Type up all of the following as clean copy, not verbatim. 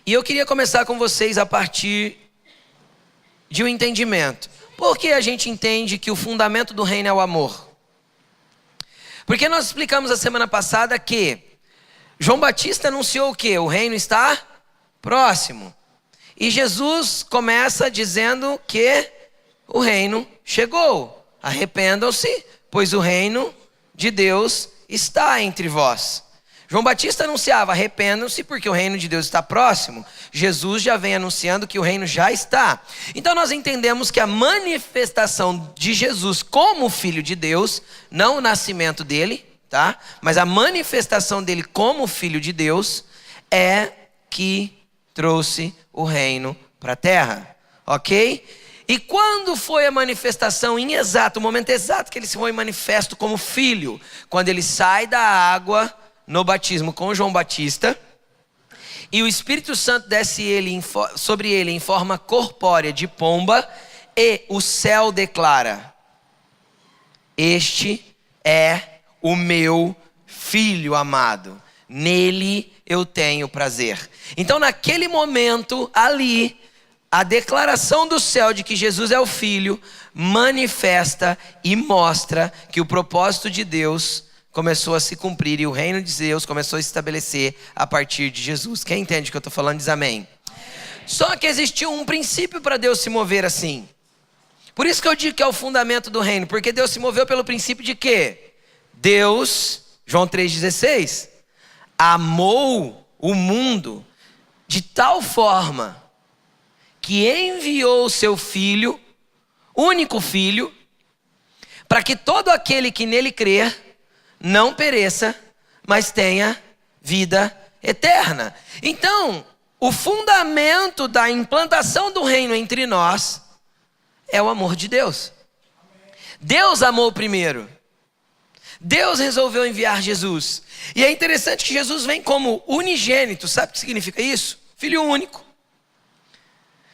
E eu queria começar com vocês a partir de um entendimento. Por que a gente entende que o fundamento do reino é o amor? Porque nós explicamos a semana passada que João Batista anunciou o quê? O reino está próximo. E Jesus começa dizendo que o reino chegou. Arrependam-se, pois o reino de Deus está entre vós. João Batista anunciava, arrependam-se porque o reino de Deus está próximo. Jesus já vem anunciando que o reino já está. Então nós entendemos que a manifestação de Jesus como filho de Deus, não o nascimento dele, tá? Mas a manifestação dele como filho de Deus é que trouxe o reino para a terra, ok? E quando foi a manifestação em exato, o momento exato que ele se foi manifesto como filho? Quando ele sai da água no batismo com João Batista, e o Espírito Santo desce sobre ele em forma corpórea de pomba, e o céu declara: este é o meu filho amado, nele eu tenho prazer. Então naquele momento ali, a declaração do céu de que Jesus é o filho manifesta e mostra que o propósito de Deus começou a se cumprir e o reino de Deus começou a se estabelecer a partir de Jesus. Quem entende o que eu estou falando diz amém. Só que existiu um princípio para Deus se mover assim. Por isso que eu digo que é o fundamento do reino, porque Deus se moveu pelo princípio de quê? Deus, João 3,16, amou o mundo de tal forma que enviou o seu filho, único filho, para que todo aquele que nele crer não pereça, mas tenha vida eterna. Então, o fundamento da implantação do reino entre nós é o amor de Deus. Deus amou primeiro. Deus resolveu enviar Jesus. E é interessante que Jesus vem como unigênito. Sabe o que significa isso? Filho único.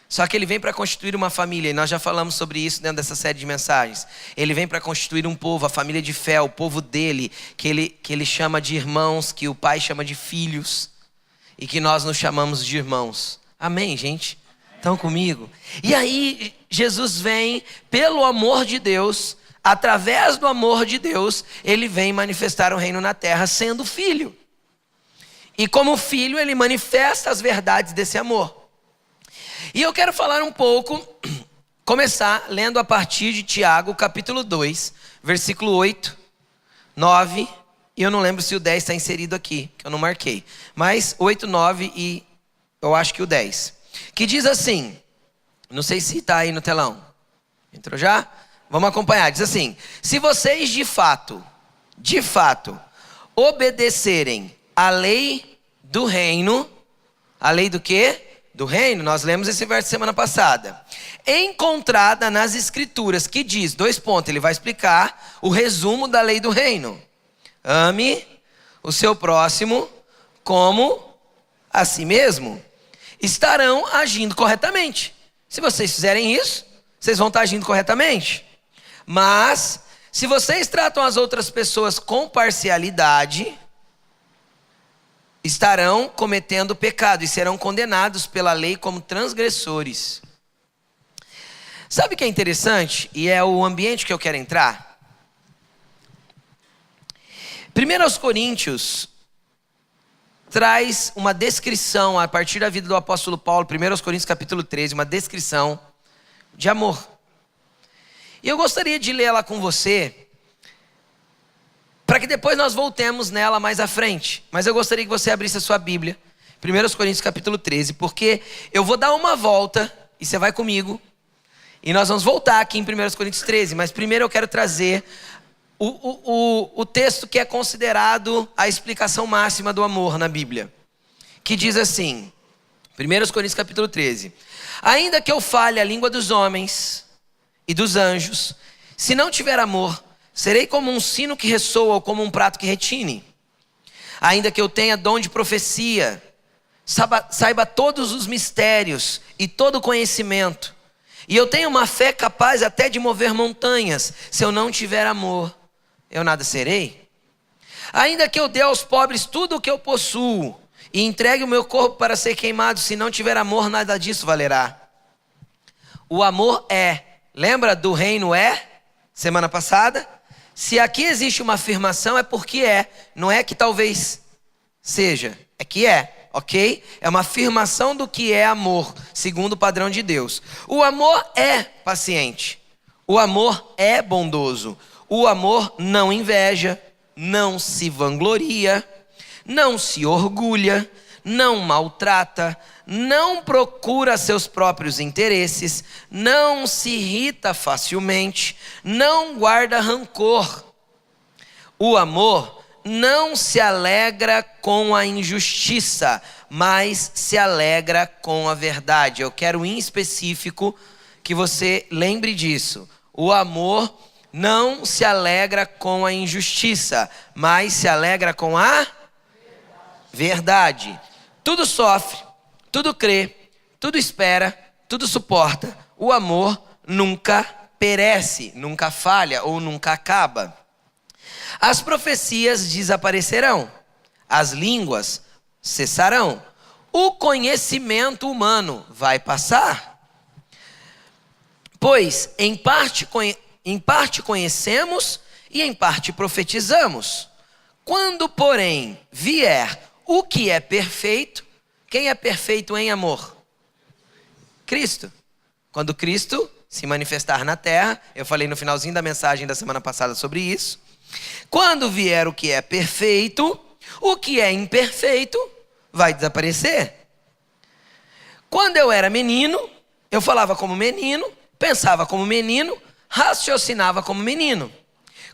Só que ele vem para constituir uma família, e nós já falamos sobre isso dentro dessa série de mensagens. Ele vem para constituir um povo, a família de fé, o povo dele, que ele chama de irmãos, que o pai chama de filhos, e que nós nos chamamos de irmãos. Amém, gente? Estão comigo? E aí, Jesus vem, pelo amor de Deus, através do amor de Deus, ele vem manifestar o reino na terra, sendo filho. E como filho, ele manifesta as verdades desse amor. E eu quero falar um pouco, começar lendo a partir de Tiago, capítulo 2, versículo 8, 9, e eu não lembro se o 10 está inserido aqui, que eu não marquei. Mas 8, 9 e eu acho que o 10. Que diz assim, não sei se está aí no telão. Entrou já? Vamos acompanhar. Diz assim: se vocês de fato, obedecerem à lei do reino, a lei do quê? Do reino, nós lemos esse verso semana passada, encontrada nas escrituras, que diz, 2 pontos, ele vai explicar o resumo da lei do reino: ame o seu próximo como a si mesmo. Estarão agindo corretamente. Se vocês fizerem isso, vocês vão estar agindo corretamente. Mas, se vocês tratam as outras pessoas com parcialidade, estarão cometendo pecado e serão condenados pela lei como transgressores. Sabe o que é interessante? E é o ambiente que eu quero entrar. 1 Coríntios traz uma descrição, a partir da vida do apóstolo Paulo, 1 Coríntios capítulo 13, uma descrição de amor. E eu gostaria de ler ela com você, para que depois nós voltemos nela mais à frente. Mas eu gostaria que você abrisse a sua Bíblia, 1 Coríntios capítulo 13, porque eu vou dar uma volta, e você vai comigo, e nós vamos voltar aqui em 1 Coríntios 13, mas primeiro eu quero trazer o texto que é considerado a explicação máxima do amor na Bíblia, que diz assim, 1 Coríntios capítulo 13, ainda que eu fale a língua dos homens e dos anjos, se não tiver amor, serei como um sino que ressoa ou como um prato que retine. Ainda que eu tenha dom de profecia, saiba todos os mistérios e todo o conhecimento, e eu tenho uma fé capaz até de mover montanhas, se eu não tiver amor, eu nada serei. Ainda que eu dê aos pobres tudo o que eu possuo e entregue o meu corpo para ser queimado. Se não tiver amor, nada disso valerá. O amor é. Lembra do reino é? Semana passada? Se aqui existe uma afirmação, é porque é. Não é que talvez seja. É que é, ok? É uma afirmação do que é amor, segundo o padrão de Deus. O amor é paciente. O amor é bondoso. O amor não inveja, não se vangloria, não se orgulha, não maltrata, não procura seus próprios interesses, não se irrita facilmente, não guarda rancor. O amor não se alegra com a injustiça, mas se alegra com a verdade. Eu quero em específico que você lembre disso. O amor não se alegra com a injustiça, mas se alegra com a verdade. Tudo sofre, tudo crê, tudo espera, tudo suporta. O amor nunca perece, nunca falha ou nunca acaba. As profecias desaparecerão, as línguas cessarão, o conhecimento humano vai passar. Pois em parte conhecemos e em parte profetizamos. Quando, porém, vier o que é perfeito, quem é perfeito em amor? Cristo. Quando Cristo se manifestar na terra, eu falei no finalzinho da mensagem da semana passada sobre isso. Quando vier o que é perfeito, o que é imperfeito vai desaparecer. Quando eu era menino, eu falava como menino, pensava como menino, raciocinava como menino.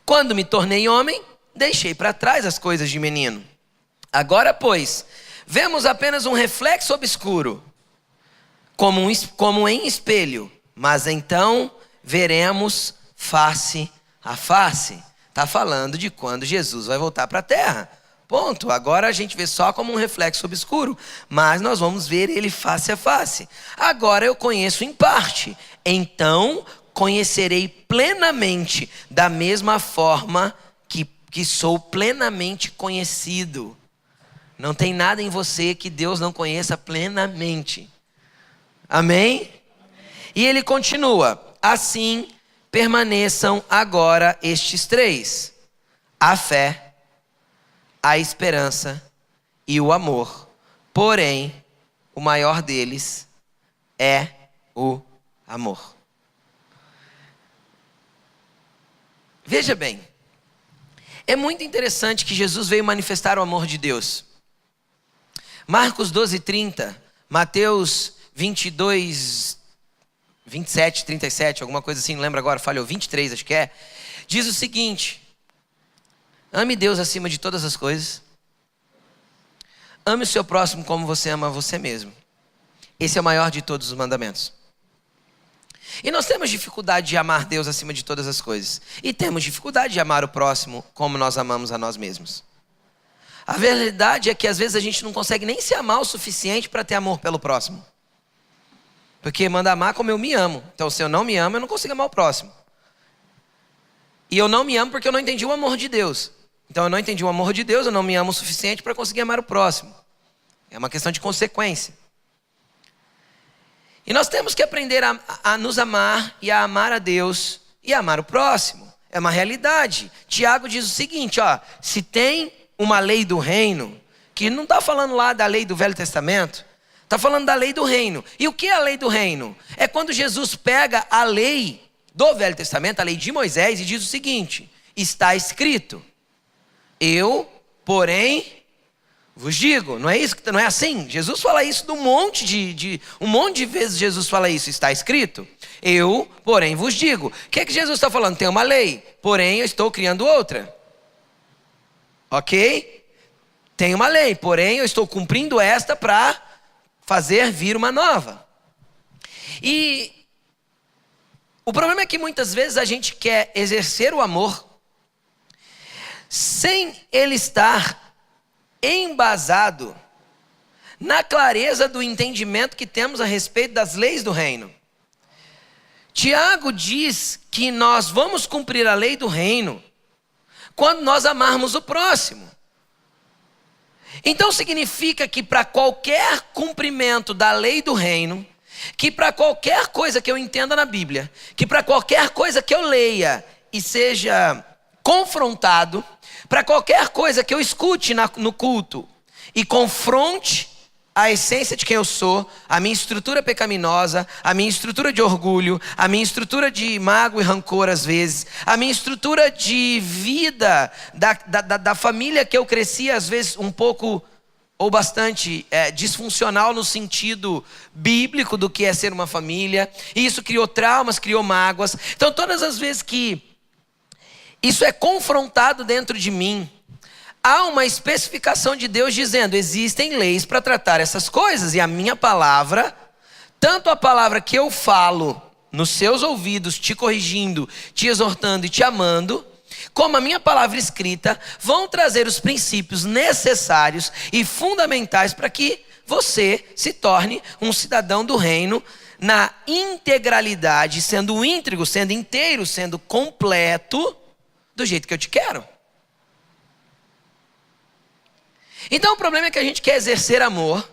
Quando me tornei homem, deixei para trás as coisas de menino. Agora, pois, vemos apenas um reflexo obscuro, como em espelho, mas então veremos face a face. Está falando de quando Jesus vai voltar para a terra. Ponto. Agora a gente vê só como um reflexo obscuro, mas nós vamos ver ele face a face. Agora eu conheço em parte, então conhecerei plenamente, da mesma forma que sou plenamente conhecido. Não tem nada em você que Deus não conheça plenamente. Amém? E ele continua: assim permaneçam agora estes três: a fé, a esperança e o amor. Porém, o maior deles é o amor. Veja bem, é muito interessante que Jesus veio manifestar o amor de Deus. Marcos 12:30, Mateus 22, 27, 37, alguma coisa assim, não lembro agora, falhou, 23 acho que é. Diz o seguinte: ame Deus acima de todas as coisas. Ame o seu próximo como você ama você mesmo. Esse é o maior de todos os mandamentos. E nós temos dificuldade de amar Deus acima de todas as coisas. E temos dificuldade de amar o próximo como nós amamos a nós mesmos. A verdade é que às vezes a gente não consegue nem se amar o suficiente para ter amor pelo próximo. Porque manda amar como eu me amo. Então se eu não me amo, eu não consigo amar o próximo. E eu não me amo porque eu não entendi o amor de Deus. Então eu não entendi o amor de Deus, eu não me amo o suficiente para conseguir amar o próximo. É uma questão de consequência. E nós temos que aprender a nos amar e a amar a Deus e a amar o próximo. É uma realidade. Tiago diz o seguinte, se tem uma lei do reino, que não está falando lá da lei do Velho Testamento, está falando da lei do reino. E o que é a lei do reino? É quando Jesus pega a lei do Velho Testamento, a lei de Moisés, e diz o seguinte: está escrito, eu, porém, vos digo. Não é isso? Não é assim? Jesus fala isso de um monte de vezes. Jesus fala isso, está escrito, eu, porém, vos digo. O que é que Jesus está falando? Tem uma lei, porém eu estou criando outra. Ok? Tem uma lei, porém eu estou cumprindo esta para fazer vir uma nova. E o problema é que muitas vezes a gente quer exercer o amor sem ele estar embasado na clareza do entendimento que temos a respeito das leis do reino. Tiago diz que nós vamos cumprir a lei do reino quando nós amarmos o próximo. Então significa que para qualquer cumprimento da lei do reino, que para qualquer coisa que eu entenda na Bíblia, que para qualquer coisa que eu leia e seja confrontado, para qualquer coisa que eu escute no culto e confronte a essência de quem eu sou, a minha estrutura pecaminosa, a minha estrutura de orgulho, a minha estrutura de mágoa e rancor às vezes, a minha estrutura de vida da família que eu cresci às vezes um pouco ou bastante disfuncional no sentido bíblico do que é ser uma família, e isso criou traumas, criou mágoas. Então todas as vezes que isso é confrontado dentro de mim, há uma especificação de Deus dizendo: existem leis para tratar essas coisas, e a minha palavra, tanto a palavra que eu falo nos seus ouvidos, te corrigindo, te exortando e te amando, como a minha palavra escrita, vão trazer os princípios necessários e fundamentais para que você se torne um cidadão do reino na integralidade, sendo íntegro, sendo inteiro, sendo completo, do jeito que eu te quero. Então o problema é que a gente quer exercer amor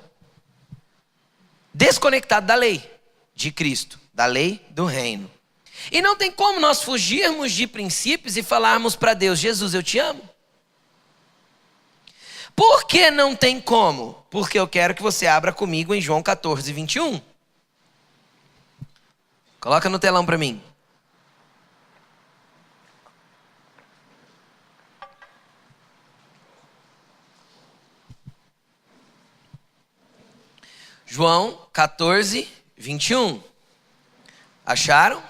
desconectado da lei de Cristo, da lei do reino. E não tem como nós fugirmos de princípios e falarmos para Deus: Jesus, eu te amo. Por que não tem como? Porque eu quero que você abra comigo em João 14, 21. Coloca no telão para mim. João 14, 21. Acharam?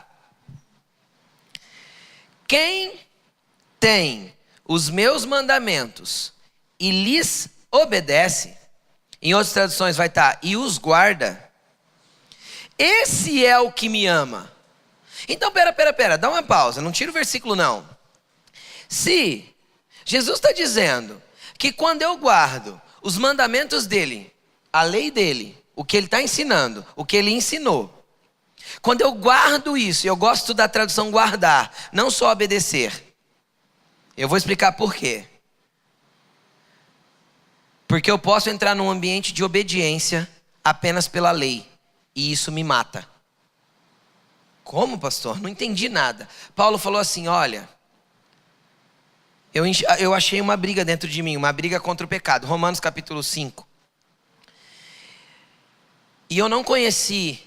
Quem tem os meus mandamentos e lhes obedece, em outras traduções vai estar, e os guarda, esse é o que me ama. Então pera, dá uma pausa, não tira o versículo não. Se Jesus está dizendo que quando eu guardo os mandamentos dele, a lei dele, o que ele está ensinando, o que ele ensinou, quando eu guardo isso, eu gosto da tradução guardar, não só obedecer. Eu vou explicar por quê. Porque eu posso entrar num ambiente de obediência apenas pela lei, e isso me mata. Como, pastor? Não entendi nada. Paulo falou assim: olha, eu achei uma briga dentro de mim, uma briga contra o pecado. Romanos capítulo 5. E eu não conheci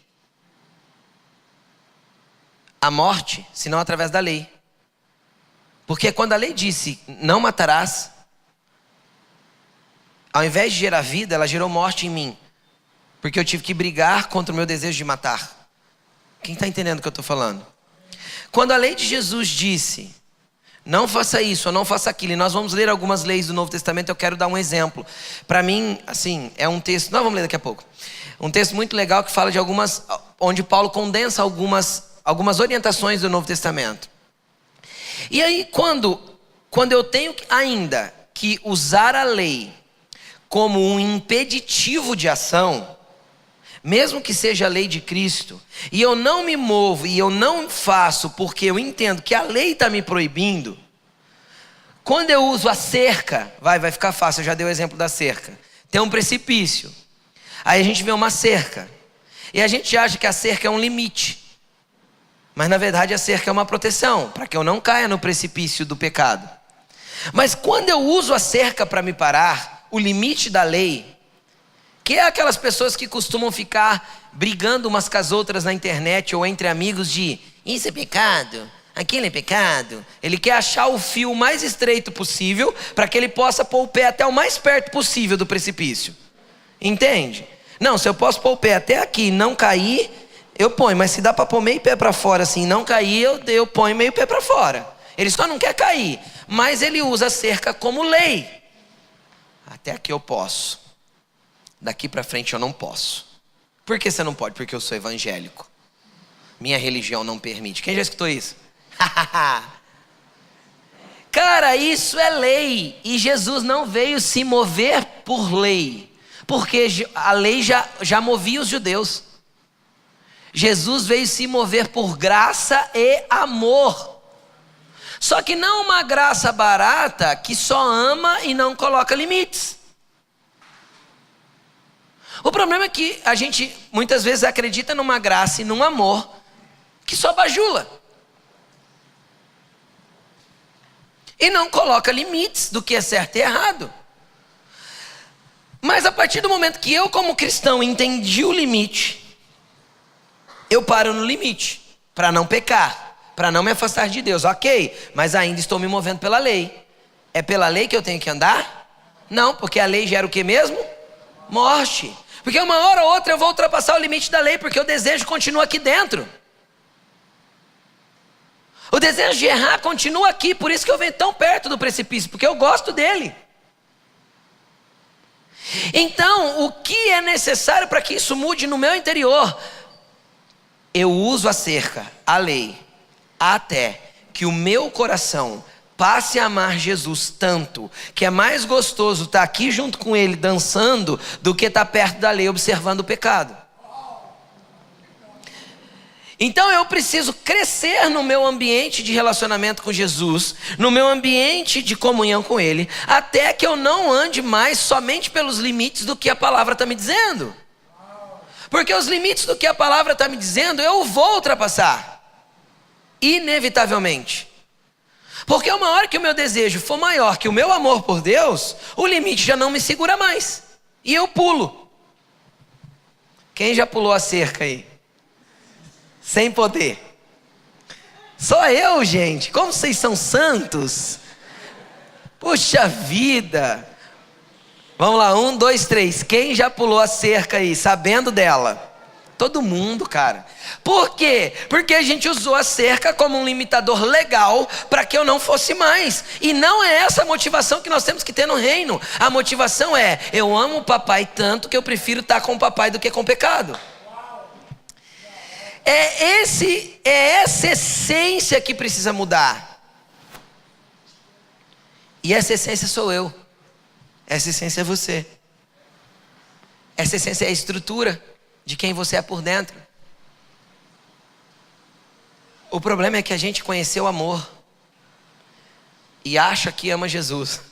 a morte, senão através da lei. Porque quando a lei disse, não matarás, ao invés de gerar vida, ela gerou morte em mim. Porque eu tive que brigar contra o meu desejo de matar. Quem está entendendo o que eu estou falando? Quando a lei de Jesus disse, não faça isso ou não faça aquilo, e nós vamos ler algumas leis do Novo Testamento, eu quero dar um exemplo. Para mim, assim, é um texto, nós vamos ler daqui a pouco. Um texto muito legal que fala de algumas, onde Paulo condensa algumas orientações do Novo Testamento. E aí quando eu tenho ainda que usar a lei como um impeditivo de ação, mesmo que seja a lei de Cristo, e eu não me movo e eu não faço porque eu entendo que a lei está me proibindo, quando eu uso a cerca, vai ficar fácil, eu já dei o exemplo da cerca. Tem um precipício, aí a gente vê uma cerca, e a gente acha que a cerca é um limite. Mas na verdade a cerca é uma proteção, para que eu não caia no precipício do pecado. Mas quando eu uso a cerca para me parar, o limite da lei, que é aquelas pessoas que costumam ficar brigando umas com as outras na internet ou entre amigos de, isso é pecado, aquilo é pecado. Ele quer achar o fio mais estreito possível para que ele possa pôr o pé até o mais perto possível do precipício. Entende? Não, se eu posso pôr o pé até aqui e não cair, eu ponho, mas se dá para pôr meio pé para fora assim, não cair, eu ponho meio pé para fora. Ele só não quer cair, mas ele usa a cerca como lei. Até aqui eu posso, daqui para frente eu não posso. Por que você não pode? Porque eu sou evangélico, minha religião não permite. Quem já escutou isso? Cara, isso é lei, e Jesus não veio se mover por lei, porque a lei já movia os judeus. Jesus veio se mover por graça e amor. Só que não uma graça barata que só ama e não coloca limites. O problema é que a gente muitas vezes acredita numa graça e num amor que só bajula. E não coloca limites do que é certo e errado. Mas a partir do momento que eu, como cristão, entendi o limite, eu paro no limite, para não pecar, para não me afastar de Deus. Ok, mas ainda estou me movendo pela lei. É pela lei que eu tenho que andar? Não, porque a lei gera o que mesmo? Morte. Porque uma hora ou outra eu vou ultrapassar o limite da lei, porque o desejo continua aqui dentro. O desejo de errar continua aqui, por isso que eu venho tão perto do precipício, porque eu gosto dele. Então, o que é necessário para que isso mude no meu interior? Eu uso a cerca, a lei, até que o meu coração passe a amar Jesus tanto, que é mais gostoso estar aqui junto com Ele dançando, do que estar perto da lei observando o pecado. Então eu preciso crescer no meu ambiente de relacionamento com Jesus, no meu ambiente de comunhão com Ele, até que eu não ande mais somente pelos limites do que a palavra está me dizendo. Porque os limites do que a palavra está me dizendo, eu vou ultrapassar, inevitavelmente. Porque uma hora que o meu desejo for maior que o meu amor por Deus, o limite já não me segura mais, e eu pulo. Quem já pulou a cerca aí? Sem poder. Só eu, gente. Como vocês são santos. Puxa vida. Vamos lá, 1, 2, 3. Quem já pulou a cerca aí, sabendo dela? Todo mundo, cara. Por quê? Porque a gente usou a cerca como um limitador legal para que eu não fosse mais. E não é essa a motivação que nós temos que ter no reino. A motivação é: eu amo o papai tanto que eu prefiro estar com o papai do que com o pecado. É essa essência que precisa mudar. E essa essência sou eu. Essa essência é você. Essa essência é a estrutura de quem você é por dentro. O problema é que a gente conheceu o amor e acha que ama Jesus.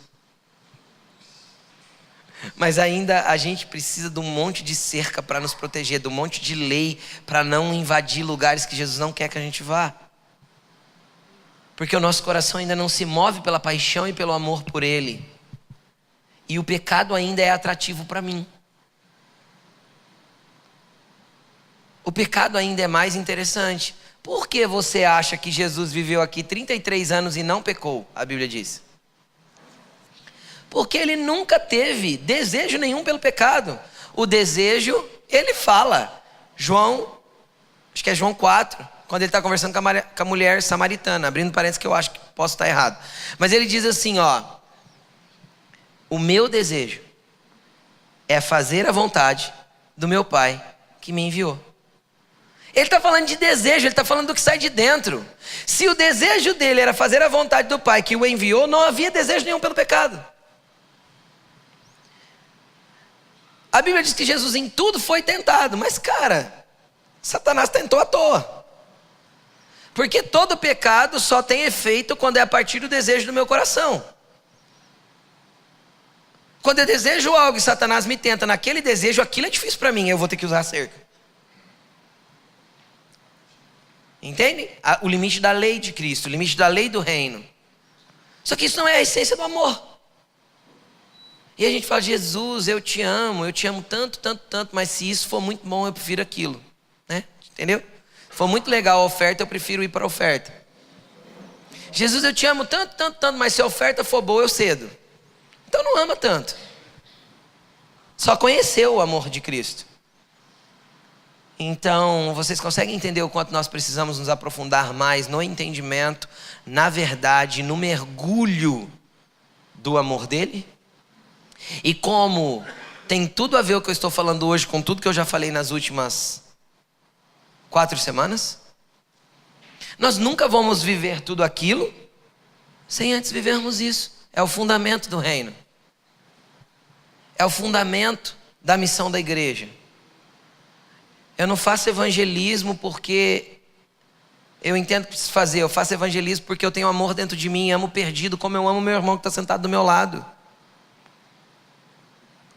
Mas ainda a gente precisa de um monte de cerca para nos proteger, de um monte de lei para não invadir lugares que Jesus não quer que a gente vá. Porque o nosso coração ainda não se move pela paixão e pelo amor por Ele. E o pecado ainda é atrativo para mim. O pecado ainda é mais interessante. Por que você acha que Jesus viveu aqui 33 anos e não pecou? A Bíblia diz. Porque ele nunca teve desejo nenhum pelo pecado. O desejo, ele fala. Acho que é João 4, quando ele está conversando com a mulher samaritana. Abrindo parênteses que eu acho que posso estar errado. Mas ele diz assim, ó: o meu desejo é fazer a vontade do meu Pai que me enviou. Ele está falando de desejo, ele está falando do que sai de dentro. Se o desejo dele era fazer a vontade do Pai que o enviou, não havia desejo nenhum pelo pecado. A Bíblia diz que Jesus em tudo foi tentado, mas cara, Satanás tentou à toa. Porque todo pecado só tem efeito quando é a partir do desejo do meu coração. Quando eu desejo algo e Satanás me tenta naquele desejo, aquilo é difícil para mim, eu vou ter que usar a cerca. Entende? O limite da lei de Cristo, o limite da lei do reino. Só que isso não é a essência do amor. E a gente fala: Jesus, eu te amo tanto, tanto, tanto, mas se isso for muito bom, eu prefiro aquilo, né? Entendeu? Se for muito legal a oferta, eu prefiro ir para a oferta. Jesus, eu te amo tanto, tanto, tanto, mas se a oferta for boa, eu cedo. Então não ama tanto. Só conheceu o amor de Cristo. Então, vocês conseguem entender o quanto nós precisamos nos aprofundar mais no entendimento, na verdade, no mergulho do amor dele? E como tem tudo a ver o que eu estou falando hoje com tudo que eu já falei nas últimas 4 semanas. Nós nunca vamos viver tudo aquilo sem antes vivermos isso. É o fundamento do reino. É o fundamento da missão da igreja. Eu não faço evangelismo porque eu entendo que preciso fazer. Eu faço evangelismo porque eu tenho amor dentro de mim, amo o perdido, como eu amo meu irmão que está sentado do meu lado.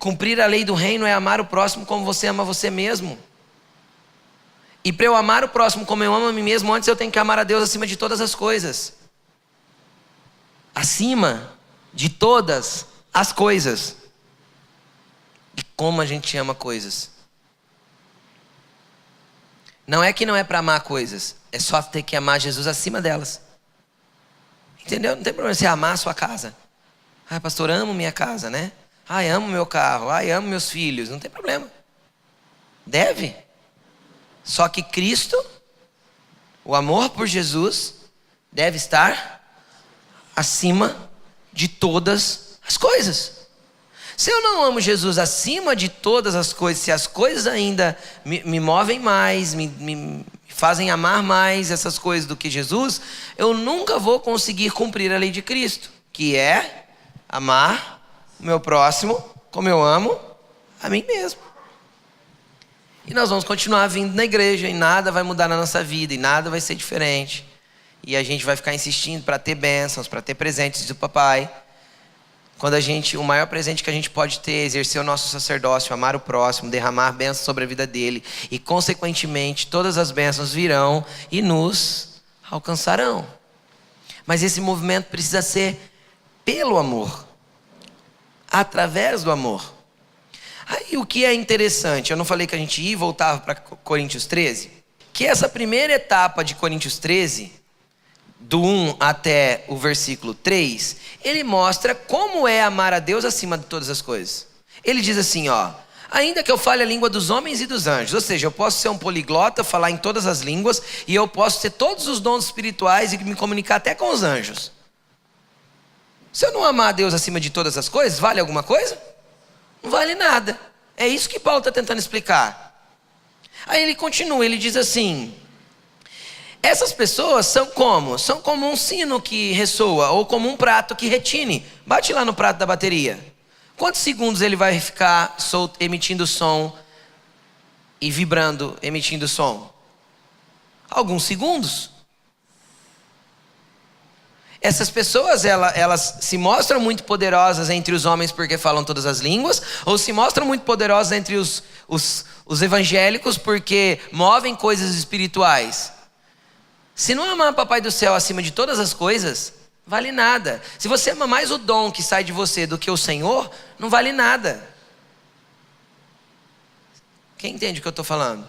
Cumprir a lei do reino é amar o próximo como você ama você mesmo. E para eu amar o próximo como eu amo a mim mesmo, antes eu tenho que amar a Deus acima de todas as coisas. Acima de todas as coisas. E como a gente ama coisas. Não é que não é para amar coisas, é só ter que amar Jesus acima delas. Entendeu? Não tem problema você amar a sua casa. Ah, pastor, amo minha casa, né? Ai, amo meu carro. Ai, amo meus filhos. Não tem problema. Deve. Só que Cristo, o amor por Jesus, deve estar acima de todas as coisas. Se eu não amo Jesus acima de todas as coisas, se as coisas ainda me movem mais, me fazem amar mais essas coisas do que Jesus, eu nunca vou conseguir cumprir a lei de Cristo, que é amar o meu próximo como eu amo a mim mesmo. E nós vamos continuar vindo na igreja e nada vai mudar na nossa vida e nada vai ser diferente. E a gente vai ficar insistindo para ter bênçãos, para ter presentes do papai. Quando o maior presente que a gente pode ter é exercer o nosso sacerdócio, amar o próximo, derramar bênçãos sobre a vida dele. E consequentemente todas as bênçãos virão e nos alcançarão. Mas esse movimento precisa ser pelo amor. Através do amor. Aí o que é interessante, eu não falei que a gente ia e voltava para Coríntios 13? Que essa primeira etapa de Coríntios 13, do 1 até o versículo 3, ele mostra como é amar a Deus acima de todas as coisas. Ele diz assim, ó: ainda que eu fale a língua dos homens e dos anjos, ou seja, eu posso ser um poliglota, falar em todas as línguas, e eu posso ter todos os dons espirituais e me comunicar até com os anjos. Se eu não amar a Deus acima de todas as coisas, vale alguma coisa? Não vale nada. É isso que Paulo está tentando explicar. Aí ele continua, ele diz assim: essas pessoas são como? São como um sino que ressoa, ou como um prato que retine. Bate lá no prato da bateria. Quantos segundos ele vai ficar emitindo som e vibrando, emitindo som? Alguns segundos. Essas pessoas, elas se mostram muito poderosas entre os homens porque falam todas as línguas, ou se mostram muito poderosas entre os evangélicos porque movem coisas espirituais. Se não amar Papai do Céu acima de todas as coisas, vale nada. Se você ama mais o dom que sai de você do que o Senhor, não vale nada. Quem entende o que eu estou falando?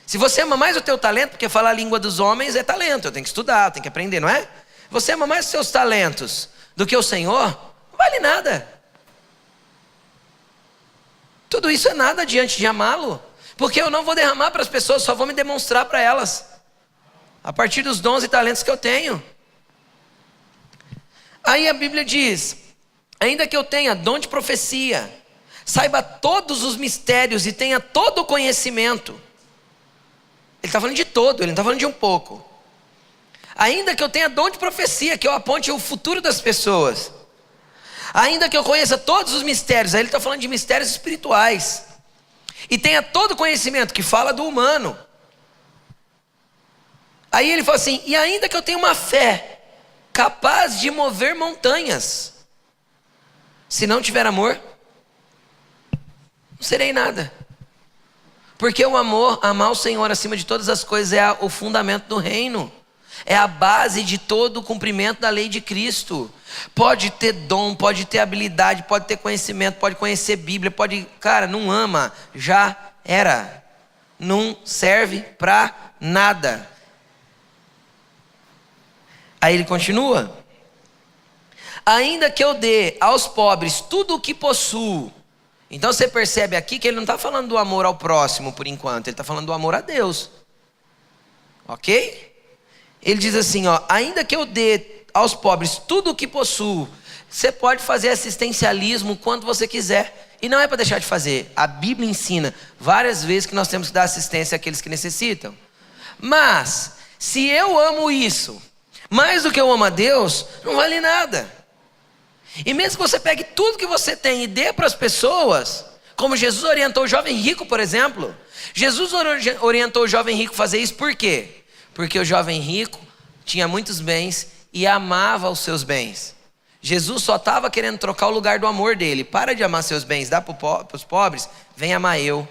Se você ama mais o teu talento, porque falar a língua dos homens é talento, eu tenho que estudar, eu tenho que aprender, não é? Você ama mais os seus talentos do que o Senhor, não vale nada. Tudo isso é nada diante de amá-lo, porque eu não vou derramar para as pessoas, só vou me demonstrar para elas, a partir dos dons e talentos que eu tenho. Aí a Bíblia diz: ainda que eu tenha dom de profecia, saiba todos os mistérios e tenha todo o conhecimento. Ele está falando de todo, ele não está falando de um pouco. Ainda que eu tenha dom de profecia, que eu aponte o futuro das pessoas. Ainda que eu conheça todos os mistérios, aí ele está falando de mistérios espirituais. E tenha todo o conhecimento, que fala do humano. Aí ele fala assim: e ainda que eu tenha uma fé capaz de mover montanhas, se não tiver amor, não serei nada. Porque o amor, amar o Senhor acima de todas as coisas, é o fundamento do reino. É a base de todo o cumprimento da lei de Cristo. Pode ter dom, pode ter habilidade, pode ter conhecimento, pode conhecer Bíblia, pode... Cara, não ama, já era. Não serve para nada. Aí ele continua: ainda que eu dê aos pobres tudo o que possuo. Então você percebe aqui que ele não está falando do amor ao próximo por enquanto, ele está falando do amor a Deus. Ok? Ele diz assim, ó: ainda que eu dê aos pobres tudo o que possuo. Você pode fazer assistencialismo quando você quiser, e não é para deixar de fazer. A Bíblia ensina várias vezes que nós temos que dar assistência àqueles que necessitam. Mas se eu amo isso mais do que eu amo a Deus, não vale nada. E mesmo que você pegue tudo que você tem e dê para as pessoas, como Jesus orientou o jovem rico, por exemplo. Jesus orientou o jovem rico a fazer isso por quê? Porque o jovem rico tinha muitos bens e amava os seus bens. Jesus só estava querendo trocar o lugar do amor dele. Para de amar seus bens, dá para os pobres, vem amar eu.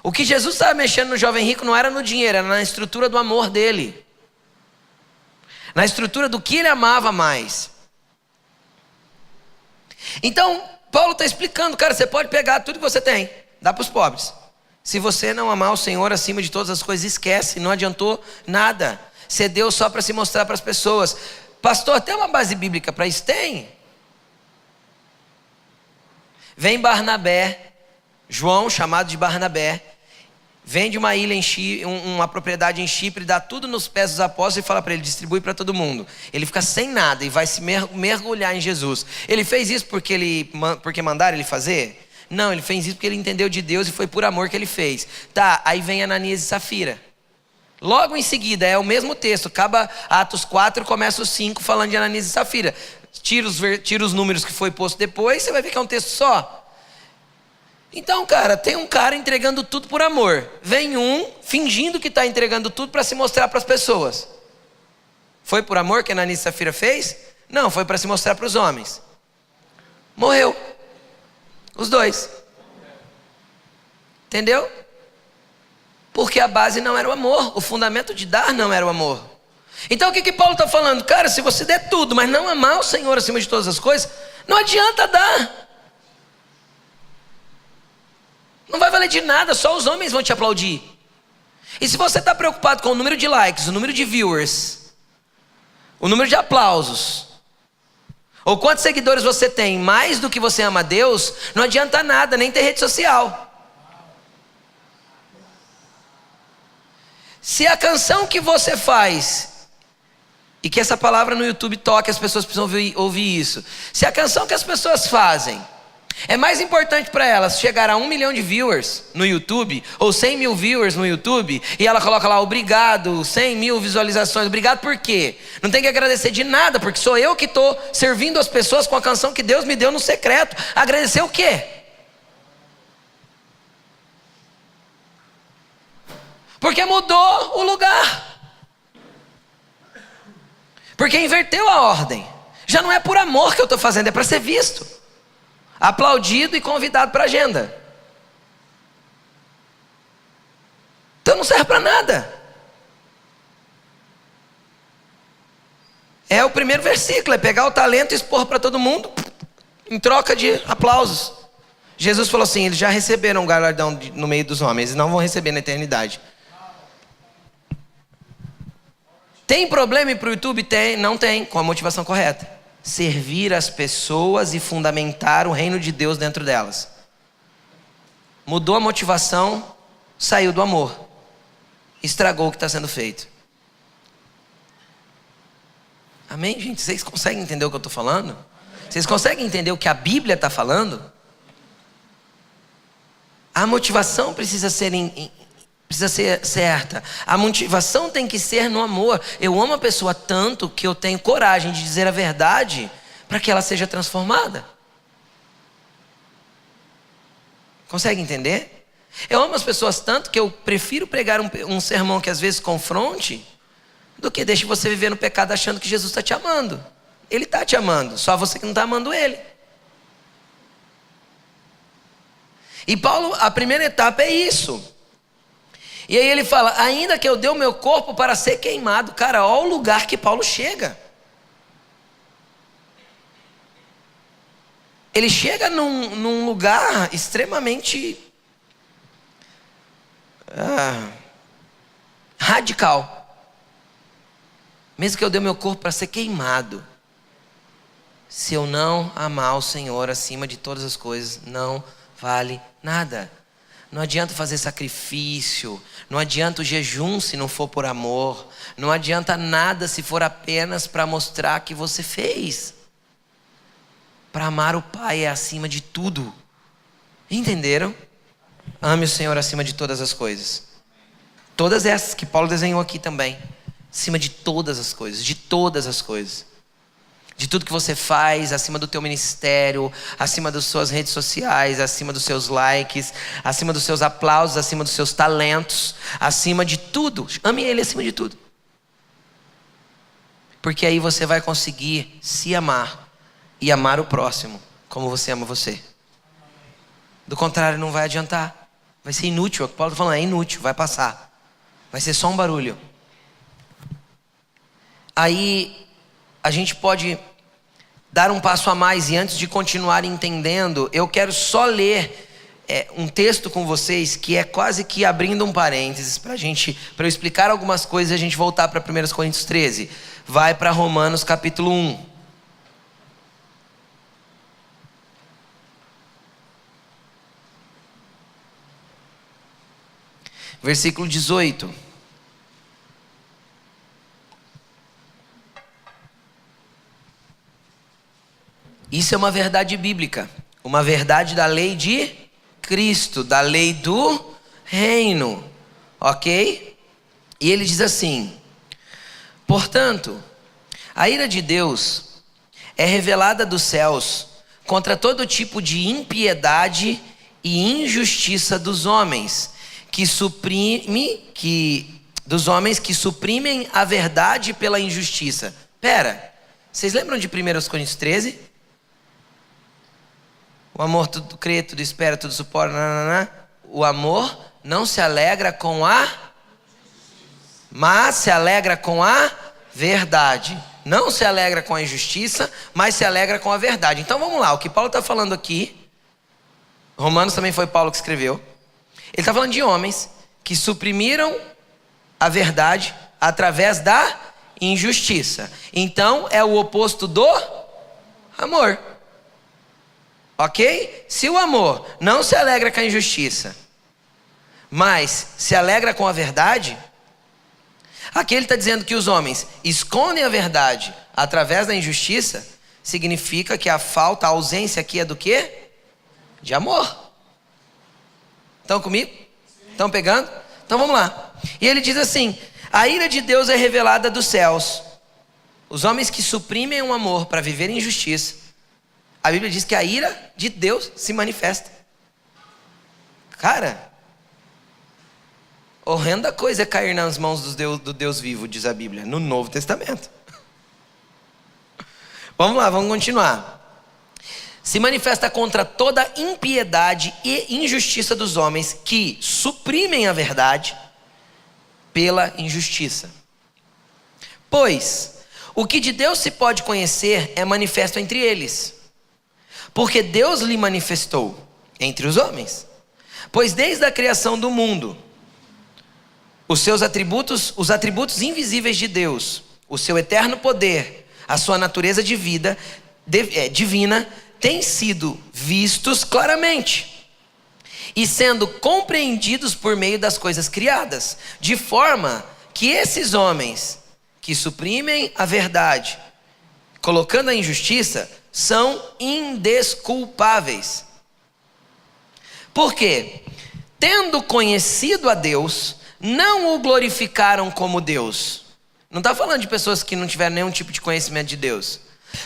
O que Jesus estava mexendo no jovem rico não era no dinheiro, era na estrutura do amor dele. Na estrutura do que ele amava mais. Então, Paulo está explicando, cara, você pode pegar tudo que você tem, dá para os pobres. Se você não amar o Senhor acima de todas as coisas, esquece, não adiantou nada. Você deu só para se mostrar para as pessoas. Pastor, tem uma base bíblica para isso? Tem. Vem Barnabé, João, chamado de Barnabé, vende uma ilha uma propriedade em Chipre, dá tudo nos pés dos apóstolos e fala para ele, distribui para todo mundo. Ele fica sem nada e vai se mergulhar em Jesus. Ele fez isso porque mandaram ele fazer? Não, ele fez isso porque ele entendeu de Deus e foi por amor que ele fez. Tá, aí vem Ananias e Safira. Logo em seguida, é o mesmo texto, acaba Atos 4, começa os 5 falando de Ananias e Safira. Tira os números que foi posto depois, você vai ver que é um texto só. Então, cara, tem um cara entregando tudo por amor. Vem um fingindo que está entregando tudo para se mostrar para as pessoas. Foi por amor que Ananias e Safira fez? Não, foi para se mostrar para os homens. Morreu. Os dois. Entendeu? Porque a base não era o amor. O fundamento de dar não era o amor. Então o que Paulo está falando? Cara, se você der tudo, mas não amar o Senhor acima de todas as coisas, não adianta dar. Não vai valer de nada, só os homens vão te aplaudir. E se você está preocupado com o número de likes, o número de viewers, o número de aplausos, ou quantos seguidores você tem, mais do que você ama a Deus, não adianta nada, nem ter rede social. Se a canção que você faz, e que essa palavra no YouTube toque, as pessoas precisam ouvir isso. Se a canção que as pessoas fazem é mais importante para elas chegar a 1 milhão de viewers no YouTube, ou 100 mil viewers no YouTube, e ela coloca lá, obrigado, 100 mil visualizações, obrigado por quê? Não tem que agradecer de nada, porque sou eu que estou servindo as pessoas com a canção que Deus me deu no secreto. Agradecer o quê? Porque mudou o lugar. Porque inverteu a ordem. Já não é por amor que eu estou fazendo, é para ser visto, aplaudido e convidado para a agenda. Então não serve para nada. É o primeiro versículo, é pegar o talento e expor para todo mundo em troca de aplausos. Jesus falou assim, eles já receberam um galardão no meio dos homens, eles não vão receber na eternidade. Tem problema para o YouTube? Tem, não tem, com a motivação correta. Servir as pessoas e fundamentar o reino de Deus dentro delas. Mudou a motivação, saiu do amor. Estragou o que está sendo feito. Amém, gente? Vocês conseguem entender o que eu estou falando? Vocês conseguem entender o que a Bíblia está falando? A motivação precisa ser certa. A motivação tem que ser no amor. Eu amo a pessoa tanto que eu tenho coragem de dizer a verdade para que ela seja transformada. Consegue entender? Eu amo as pessoas tanto que eu prefiro pregar um sermão que às vezes confronte do que deixe você viver no pecado achando que Jesus está te amando. Ele está te amando, só você que não está amando Ele. E Paulo, a primeira etapa é isso. E aí ele fala, ainda que eu dê o meu corpo para ser queimado. Cara, olha o lugar que Paulo chega. Ele chega num lugar extremamente radical. Mesmo que eu dê o meu corpo para ser queimado, se eu não amar o Senhor acima de todas as coisas, não vale nada. Não adianta fazer sacrifício, não adianta o jejum se não for por amor, não adianta nada se for apenas para mostrar que você fez. Para amar o Pai é acima de tudo. Entenderam? Ame o Senhor acima de todas as coisas. Todas essas que Paulo desenhou aqui também. Acima de todas as coisas, de todas as coisas. De tudo que você faz, acima do teu ministério, acima das suas redes sociais, acima dos seus likes, acima dos seus aplausos, acima dos seus talentos, acima de tudo. Ame Ele acima de tudo. Porque aí você vai conseguir se amar e amar o próximo como você ama você. Do contrário, não vai adiantar. Vai ser inútil. O que Paulo está falando é inútil, vai passar. Vai ser só um barulho. Aí a gente pode dar um passo a mais, e antes de continuar entendendo, eu quero só ler um texto com vocês que é quase que abrindo um parênteses para eu explicar algumas coisas e a gente voltar para 1 Coríntios 13. Vai para Romanos capítulo 1. Versículo 18. Isso é uma verdade bíblica, uma verdade da lei de Cristo, da lei do reino, ok? E ele diz assim: portanto, a ira de Deus é revelada dos céus contra todo tipo de impiedade e injustiça dos homens que suprimem a verdade pela injustiça. Pera, vocês lembram de 1 Coríntios 13? O amor tudo crê, tudo espera, tudo suporta. O amor não se alegra com mas se alegra com a verdade. Não se alegra com a injustiça, mas se alegra com a verdade. Então vamos lá, o que Paulo está falando aqui, Romanos também foi Paulo que escreveu. Ele está falando de homens que suprimiram a verdade através da injustiça. Então é o oposto do amor. Ok? Se o amor não se alegra com a injustiça, mas se alegra com a verdade, aqui ele está dizendo que os homens escondem a verdade através da injustiça, significa que a ausência aqui é do quê? De amor. Estão comigo? Estão pegando? Então vamos lá. E ele diz assim: a ira de Deus é revelada dos céus. Os homens que suprimem o amor para viver em injustiça, a Bíblia diz que a ira de Deus se manifesta. Cara, horrenda coisa é cair nas mãos do Deus vivo, diz a Bíblia, no Novo Testamento. Vamos lá, vamos continuar. Se manifesta contra toda impiedade e injustiça dos homens que suprimem a verdade pela injustiça. Pois o que de Deus se pode conhecer é manifesto entre eles, porque Deus lhe manifestou entre os homens. Pois desde a criação do mundo, os atributos invisíveis de Deus, o seu eterno poder, a sua natureza divina, têm sido vistos claramente e sendo compreendidos por meio das coisas criadas, de forma que esses homens que suprimem a verdade, colocando a injustiça, são indesculpáveis. Por quê? Tendo conhecido a Deus, não o glorificaram como Deus. Não está falando de pessoas que não tiveram nenhum tipo de conhecimento de Deus.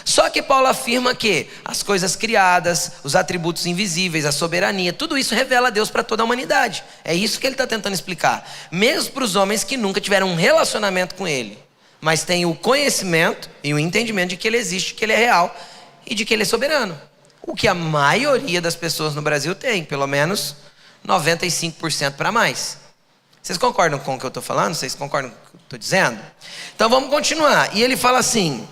Só que Paulo afirma que as coisas criadas, os atributos invisíveis, a soberania, tudo isso revela a Deus para toda a humanidade. É isso que ele está tentando explicar. Mesmo para os homens que nunca tiveram um relacionamento com Ele, mas têm o conhecimento e o entendimento de que Ele existe, que Ele é real e de que Ele é soberano. O que a maioria das pessoas no Brasil tem, pelo menos 95% para mais. Vocês concordam com o que eu estou falando? Vocês concordam com o que eu estou dizendo? Então vamos continuar. E ele fala assim: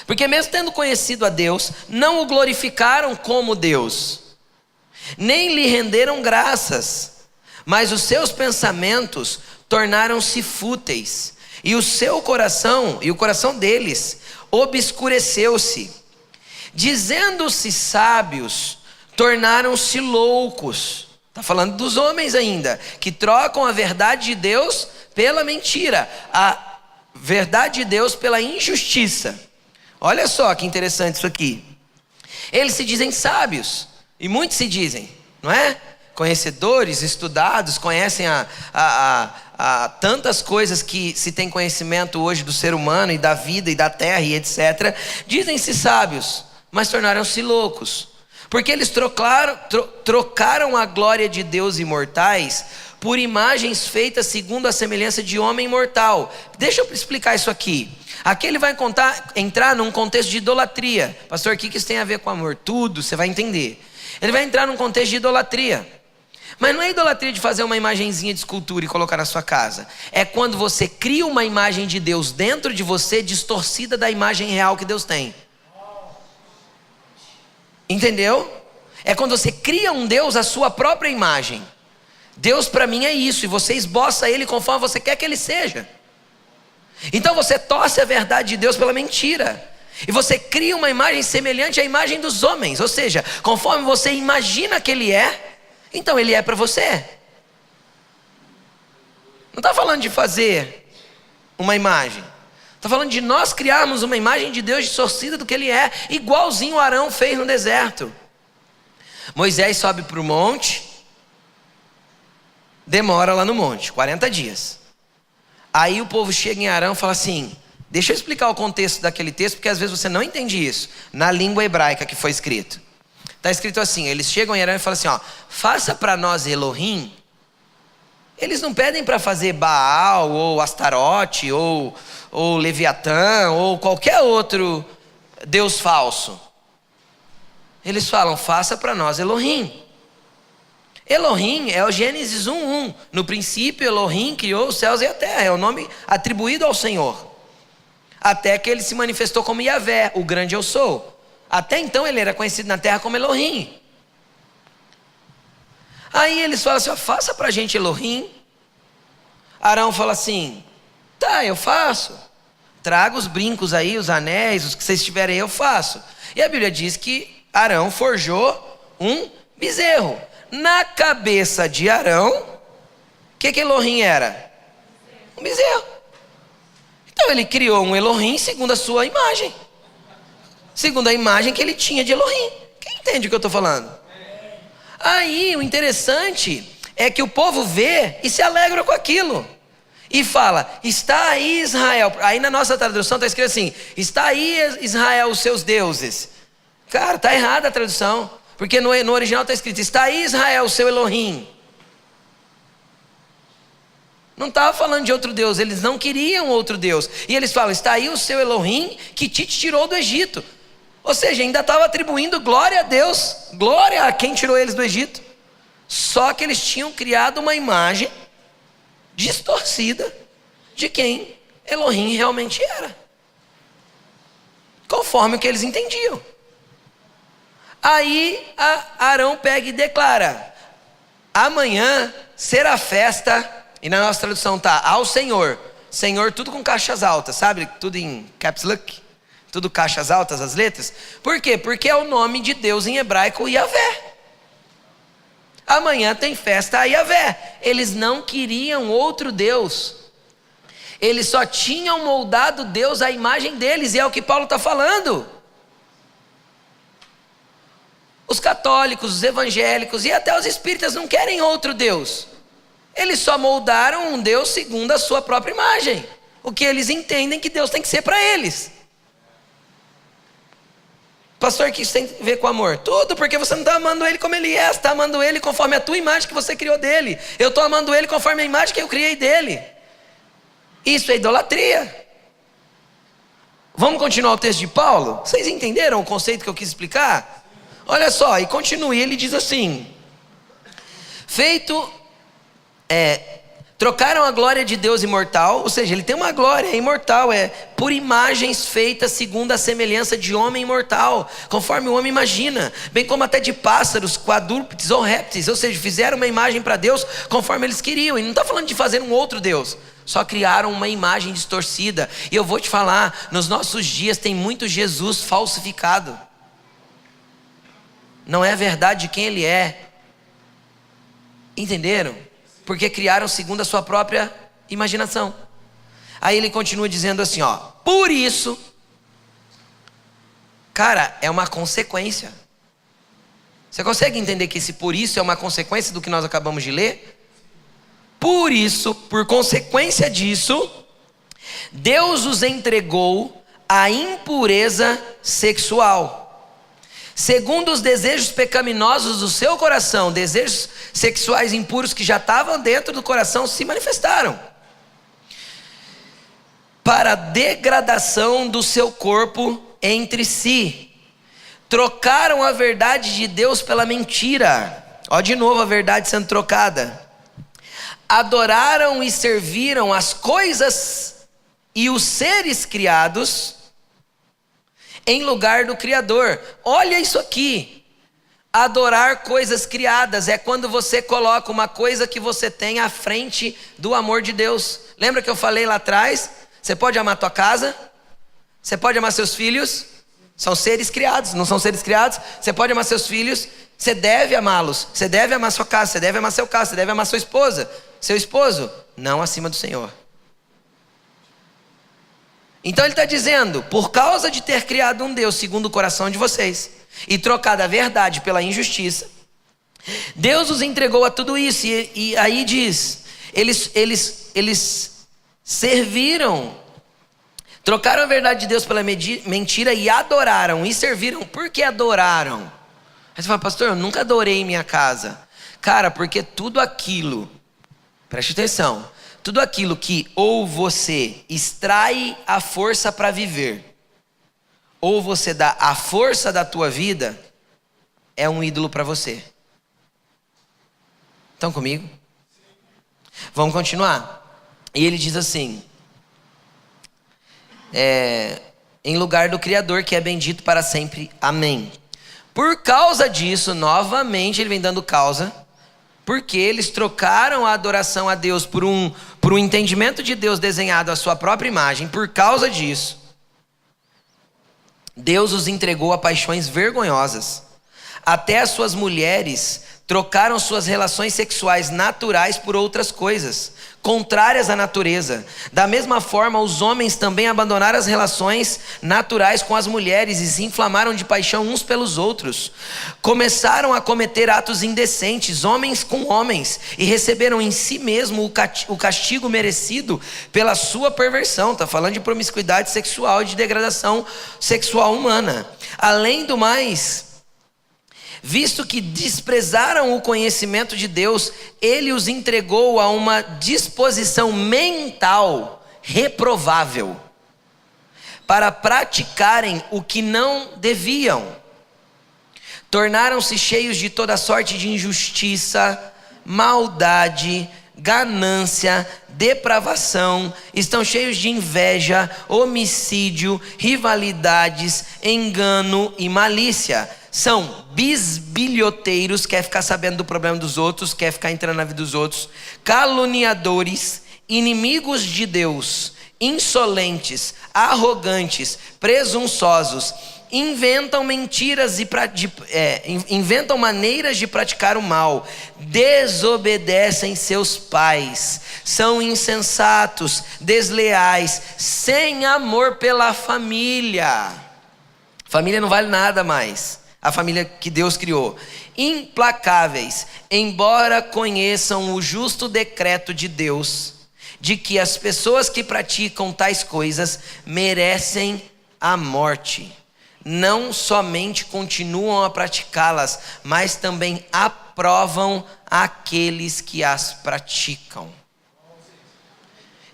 porque mesmo tendo conhecido a Deus, não o glorificaram como Deus, nem lhe renderam graças, mas os seus pensamentos tornaram-se fúteis, e o seu coração, e o coração deles, obscureceu-se. Dizendo-se sábios, tornaram-se loucos. Está falando dos homens ainda, que trocam a verdade de Deus pela mentira, a verdade de Deus pela injustiça. Olha só que interessante isso aqui. Eles se dizem sábios, e muitos se dizem, não é? Conhecedores, estudados, conhecem tantas coisas que se tem conhecimento hoje do ser humano e da vida e da terra e etc. Dizem-se sábios, mas tornaram-se loucos, porque eles trocaram a glória de Deus imortais por imagens feitas segundo a semelhança de homem mortal. Deixa eu explicar isso aqui. Aqui ele vai entrar num contexto de idolatria. Pastor, o que isso tem a ver com amor? Tudo, você vai entender. Ele vai entrar num contexto de idolatria. Mas não é idolatria de fazer uma imagenzinha de escultura e colocar na sua casa. É quando você cria uma imagem de Deus dentro de você, distorcida da imagem real que Deus tem. Entendeu? É quando você cria um Deus à sua própria imagem. Deus para mim é isso, e você esboça ele conforme você quer que ele seja. Então você torce a verdade de Deus pela mentira. E você cria uma imagem semelhante à imagem dos homens. Ou seja, conforme você imagina que ele é, então ele é para você. Não está falando de fazer uma imagem. Está falando de nós criarmos uma imagem de Deus distorcida do que ele é. Igualzinho Arão fez no deserto. Moisés sobe para o monte. Demora lá no monte, 40 dias. Aí o povo chega em Arão e fala assim... Deixa eu explicar o contexto daquele texto, porque às vezes você não entende isso. Na língua hebraica que foi escrito. Está escrito assim, eles chegam em Arão e falam assim, ó, faça para nós Elohim. Eles não pedem para fazer Baal, ou Astarote, ou Leviatã, ou qualquer outro Deus falso. Eles falam, faça para nós Elohim. Elohim é o Gênesis 1:1. No princípio Elohim criou os céus e a terra. É o nome atribuído ao Senhor. Até que ele se manifestou como Yahvé, o grande eu sou. Até então ele era conhecido na terra como Elohim. Aí eles falam assim, ó, faça pra gente Elohim. Arão fala assim, tá, eu faço. Traga os brincos aí, os anéis, os que vocês tiverem aí eu faço. E a Bíblia diz que Arão forjou um bezerro. Na cabeça de Arão, o que Elohim era? Um bezerro. Então ele criou um Elohim segundo a sua imagem. Segundo a imagem que ele tinha de Elohim. Quem entende o que eu estou falando? Aí o interessante é que o povo vê e se alegra com aquilo. E fala, está aí Israel. Aí na nossa tradução está escrito assim, está aí Israel os seus deuses. Cara, está errada a tradução. Porque no original está escrito, está aí Israel o seu Elohim. Não estava falando de outro Deus, eles não queriam outro Deus. E eles falam, está aí o seu Elohim que te tirou do Egito. Ou seja, ainda estava atribuindo glória a Deus, glória a quem tirou eles do Egito. Só que eles tinham criado uma imagem distorcida de quem Elohim realmente era. Conforme o que eles entendiam. Aí Arão pega e declara, amanhã será festa... E na nossa tradução tá, ao Senhor. Senhor tudo com caixas altas, sabe? Tudo em caps lock. Tudo caixas altas, as letras. Por quê? Porque é o nome de Deus em hebraico, Yahvé. Amanhã tem festa a Yahvé. Eles não queriam outro Deus. Eles só tinham moldado Deus à imagem deles. E é o que Paulo está falando. Os católicos, os evangélicos e até os espíritas não querem outro Deus. Eles só moldaram um Deus segundo a sua própria imagem. O que eles entendem que Deus tem que ser para eles. Pastor, o que isso tem a ver com amor? Tudo, porque você não está amando ele como ele é. Você está amando ele conforme a tua imagem que você criou dele. Eu estou amando ele conforme a imagem que eu criei dele. Isso é idolatria. Vamos continuar o texto de Paulo? Vocês entenderam o conceito que eu quis explicar? Olha só, e continue, ele diz assim. Trocaram a glória de Deus imortal, ou seja, ele tem uma glória imortal, por imagens feitas segundo a semelhança de homem imortal, conforme o homem imagina, bem como até de pássaros, quadrúpedes ou répteis, ou seja, fizeram uma imagem para Deus conforme eles queriam. E não está falando de fazer um outro Deus, só criaram uma imagem distorcida. E eu vou te falar, nos nossos dias tem muito Jesus falsificado. Não é a verdade de quem ele é. Entenderam? Porque criaram segundo a sua própria imaginação. Aí ele continua dizendo assim, ó, por isso, cara, é uma consequência. Você consegue entender que esse por isso é uma consequência do que nós acabamos de ler? Por isso, por consequência disso, Deus os entregou à impureza sexual, segundo os desejos pecaminosos do seu coração, desejos sexuais impuros que já estavam dentro do coração se manifestaram, para a degradação do seu corpo entre si. Trocaram a verdade de Deus pela mentira. Ó, de novo a verdade sendo trocada. Adoraram e serviram as coisas e os seres criados em lugar do Criador. Olha isso aqui. Adorar coisas criadas é quando você coloca uma coisa que você tem à frente do amor de Deus. Lembra que eu falei lá atrás? Você pode amar tua casa? Você pode amar seus filhos? São seres criados, não são seres criados? Você pode amar seus filhos? Você deve amá-los. Você deve amar sua casa, você deve amar seu carro, você deve amar sua esposa, seu esposo, não acima do Senhor. Então ele está dizendo, por causa de ter criado um Deus segundo o coração de vocês e trocado a verdade pela injustiça, Deus os entregou a tudo isso. E aí diz, eles serviram, trocaram a verdade de Deus pela mentira e adoraram e serviram. Por que adoraram? Aí você fala, pastor, eu nunca adorei minha casa. Cara, porque tudo aquilo, preste atenção, tudo aquilo que ou você extrai a força para viver, ou você dá a força da tua vida, é um ídolo para você. Estão comigo? Vamos continuar. E ele diz assim, em lugar do Criador, que é bendito para sempre, amém. Por causa disso, novamente ele vem dando causa, porque eles trocaram a adoração a Deus por um entendimento de Deus desenhado à sua própria imagem. Por causa disso, Deus os entregou a paixões vergonhosas. Até as suas mulheres trocaram suas relações sexuais naturais por outras coisas, contrárias à natureza. Da mesma forma, os homens também abandonaram as relações naturais com as mulheres e se inflamaram de paixão uns pelos outros. Começaram a cometer atos indecentes, homens com homens, e receberam em si mesmo o castigo merecido pela sua perversão. Está falando de promiscuidade sexual e de degradação sexual humana. Além do mais, visto que desprezaram o conhecimento de Deus, ele os entregou a uma disposição mental reprovável, para praticarem o que não deviam. Tornaram-se cheios de toda sorte de injustiça, maldade, ganância, depravação, estão cheios de inveja, homicídio, rivalidades, engano e malícia. São bisbilhoteiros, quer ficar sabendo do problema dos outros, quer ficar entrando na vida dos outros, caluniadores, inimigos de Deus, insolentes, arrogantes, presunçosos, inventam mentiras inventam maneiras de praticar o mal, desobedecem seus pais, são insensatos, desleais, sem amor pela família. Família não vale nada mais. A família que Deus criou. Implacáveis, embora conheçam o justo decreto de Deus, de que as pessoas que praticam tais coisas merecem a morte. Não somente continuam a praticá-las, mas também aprovam aqueles que as praticam.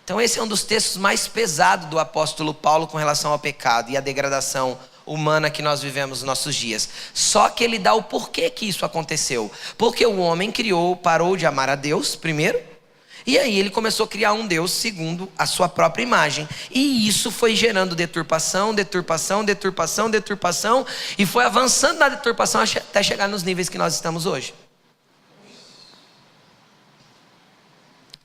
Então esse é um dos textos mais pesados do apóstolo Paulo com relação ao pecado e à degradação humana que nós vivemos nos nossos dias. Só que ele dá o porquê que isso aconteceu. Porque o homem parou de amar a Deus primeiro, e aí ele começou a criar um Deus segundo a sua própria imagem. E isso foi gerando deturpação, e foi avançando na deturpação até chegar nos níveis que nós estamos hoje.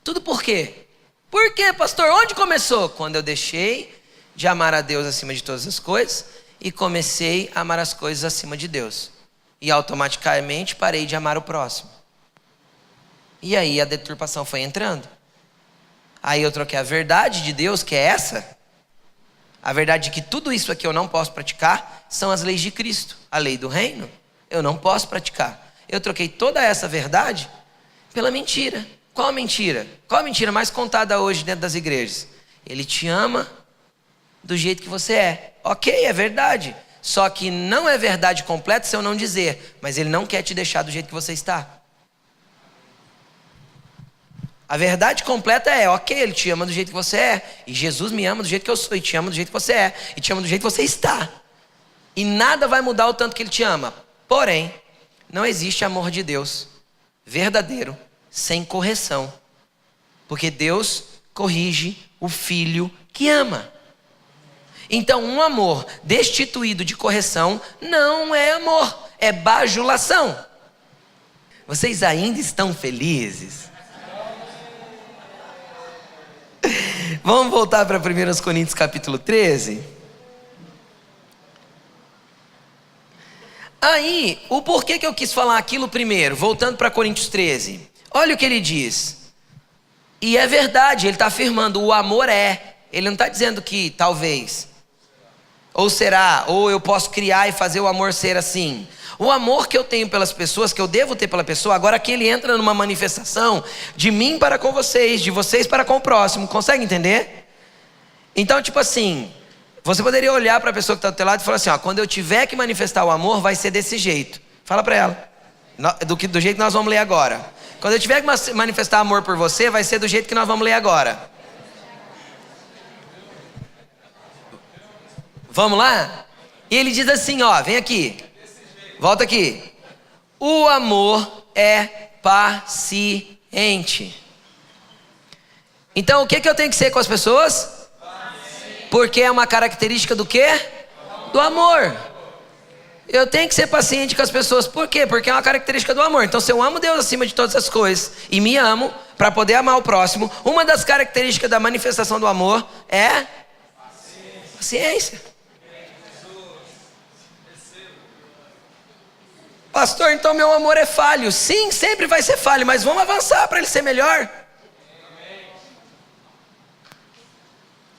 Tudo por quê? Por quê, pastor? Onde começou? Quando eu deixei de amar a Deus acima de todas as coisas e comecei a amar as coisas acima de Deus. E automaticamente parei de amar o próximo. E aí a deturpação foi entrando. Aí eu troquei a verdade de Deus, que é essa. A verdade de que tudo isso aqui eu não posso praticar, são as leis de Cristo. A lei do reino, eu não posso praticar. Eu troquei toda essa verdade pela mentira. Qual a mentira? Qual a mentira mais contada hoje dentro das igrejas? Ele te ama do jeito que você é. Ok, é verdade. Só que não é verdade completa se eu não dizer. Mas Ele não quer te deixar do jeito que você está. A verdade completa é, ok, Ele te ama do jeito que você é. E Jesus me ama do jeito que eu sou. E te ama do jeito que você é. E te ama do jeito que você está. E nada vai mudar o tanto que Ele te ama. Porém, não existe amor de Deus verdadeiro sem correção. Porque Deus corrige o filho que ama. Então, um amor destituído de correção não é amor, é bajulação. Vocês ainda estão felizes? Vamos voltar para 1 Coríntios capítulo 13? Aí, o porquê que eu quis falar aquilo primeiro, voltando para Coríntios 13. Olha o que ele diz. E é verdade, ele está afirmando, o amor é. Ele não está dizendo que talvez, ou será, ou eu posso criar e fazer o amor ser assim. O amor que eu tenho pelas pessoas, que eu devo ter pela pessoa, agora aqui ele entra numa manifestação de mim para com vocês, de vocês para com o próximo. Consegue entender? Então, tipo assim, você poderia olhar para a pessoa que está do teu lado e falar assim, ó, quando eu tiver que manifestar o amor, vai ser desse jeito. Fala para ela, do jeito que nós vamos ler agora. Quando eu tiver que manifestar amor por você, vai ser do jeito que nós vamos ler agora. Vamos lá? E ele diz assim, ó, vem aqui. Volta aqui. O amor é paciente. Então o que eu tenho que ser com as pessoas? Porque é uma característica do quê? Do amor. Eu tenho que ser paciente com as pessoas. Por quê? Porque é uma característica do amor. Então se eu amo Deus acima de todas as coisas e me amo para poder amar o próximo, uma das características da manifestação do amor é paciência. Pastor, então meu amor é falho. Sim, sempre vai ser falho, mas vamos avançar para ele ser melhor.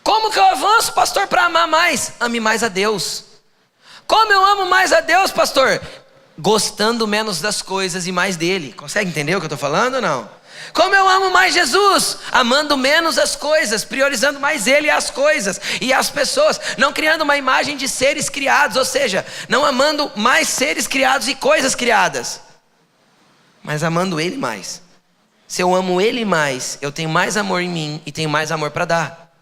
Como que eu avanço, pastor, para amar mais? Ame mais a Deus. Como eu amo mais a Deus, pastor? Gostando menos das coisas e mais dele. Consegue entender o que eu estou falando ou não? Como eu amo mais Jesus? Amando menos as coisas, priorizando mais Ele e as coisas e as pessoas, não criando uma imagem de seres criados, ou seja, não amando mais seres criados e coisas criadas, mas amando Ele mais. Se eu amo Ele mais, eu tenho mais amor em mim e tenho mais amor para dar.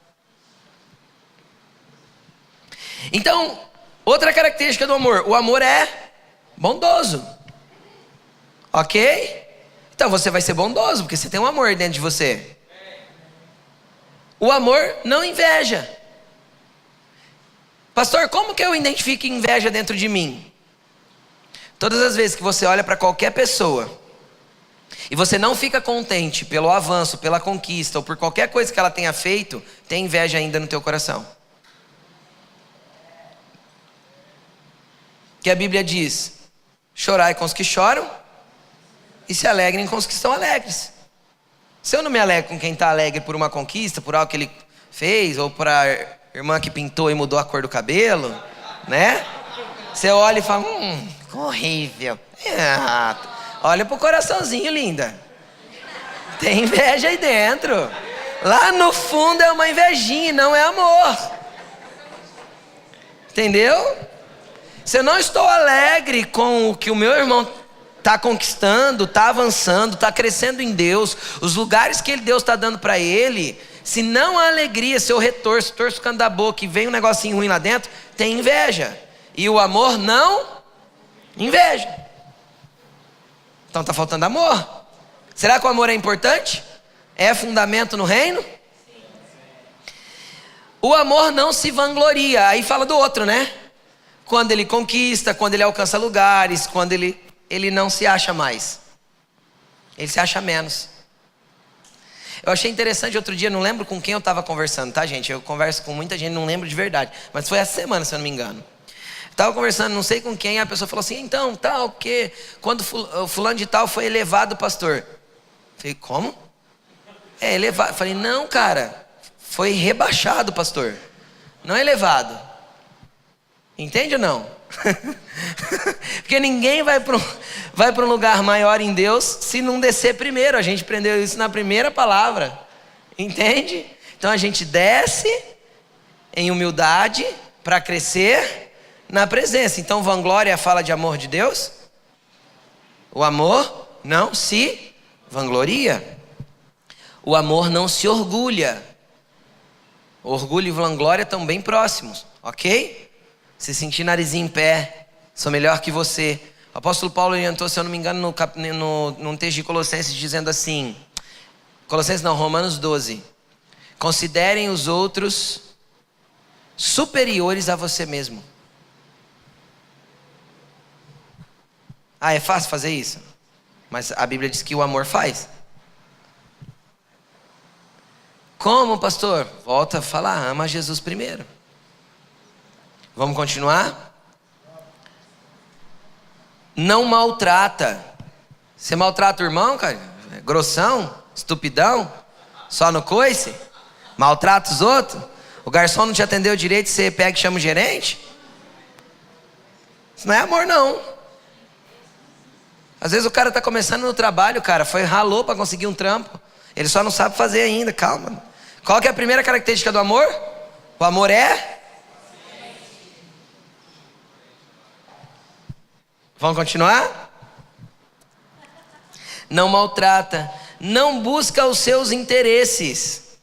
Então, outra característica do amor, o amor é bondoso, ok? Então você vai ser bondoso, porque você tem um amor dentro de você. O amor não inveja. Pastor, como que eu identifico inveja dentro de mim? Todas as vezes que você olha para qualquer pessoa e você não fica contente pelo avanço, pela conquista ou por qualquer coisa que ela tenha feito, tem inveja ainda no teu coração. Que a Bíblia diz, chorai com os que choram e se alegrem com os que estão alegres. Se eu não me alegro com quem está alegre por uma conquista, por algo que ele fez, ou por a irmã que pintou e mudou a cor do cabelo, né? Você olha e fala, horrível. Olha pro coraçãozinho, linda. Tem inveja aí dentro. Lá no fundo é uma invejinha, não é amor. Entendeu? Se eu não estou alegre com o que o meu irmão está conquistando, está avançando, está crescendo em Deus, os lugares que Deus está dando para ele, se não há alegria, se eu retorço, torço o canto da boca e vem um negocinho ruim lá dentro, tem inveja. E o amor não inveja. Então está faltando amor. Será que o amor é importante? É fundamento no reino? O amor não se vangloria. Aí fala do outro, né? Quando ele conquista, quando ele alcança lugares, quando ele não se acha mais, ele se acha menos. Eu achei interessante outro dia, não lembro com quem eu estava conversando, tá, gente? Eu converso com muita gente, não lembro de verdade, mas foi essa semana, se eu não me engano. Estava conversando, não sei com quem, a pessoa falou assim, então, tal, que quando o fulano de tal foi elevado, pastor. Eu falei, como? É, elevado. Eu falei, não, cara, foi rebaixado, pastor, não elevado. Entende ou não? Porque ninguém vai para um lugar maior em Deus se não descer primeiro. A gente aprendeu isso na primeira palavra. Entende? Então a gente desce em humildade para crescer na presença. Então, vanglória fala de amor de Deus? O amor não se vangloria. O amor não se orgulha. Orgulho e vanglória estão bem próximos, ok? Se sentir narizinho em pé, sou melhor que você. O apóstolo Paulo orientou, se eu não me engano, num texto de Colossenses, dizendo assim, Romanos 12. Considerem os outros superiores a você mesmo. É fácil fazer isso? Mas a Bíblia diz que o amor faz. Como, pastor? Volta a falar, ama Jesus primeiro. Vamos continuar? Não maltrata. Você maltrata o irmão, cara? Grossão? Estupidão? Só no coice? Maltrata os outros? O garçom não te atendeu direito, você pega e chama o gerente? Isso não é amor, não. Às vezes o cara está começando no trabalho, cara, ralou para conseguir um trampo. Ele só não sabe fazer ainda, calma. Qual que é a primeira característica do amor? O amor é? Vamos continuar? Não maltrata, não busca os seus interesses,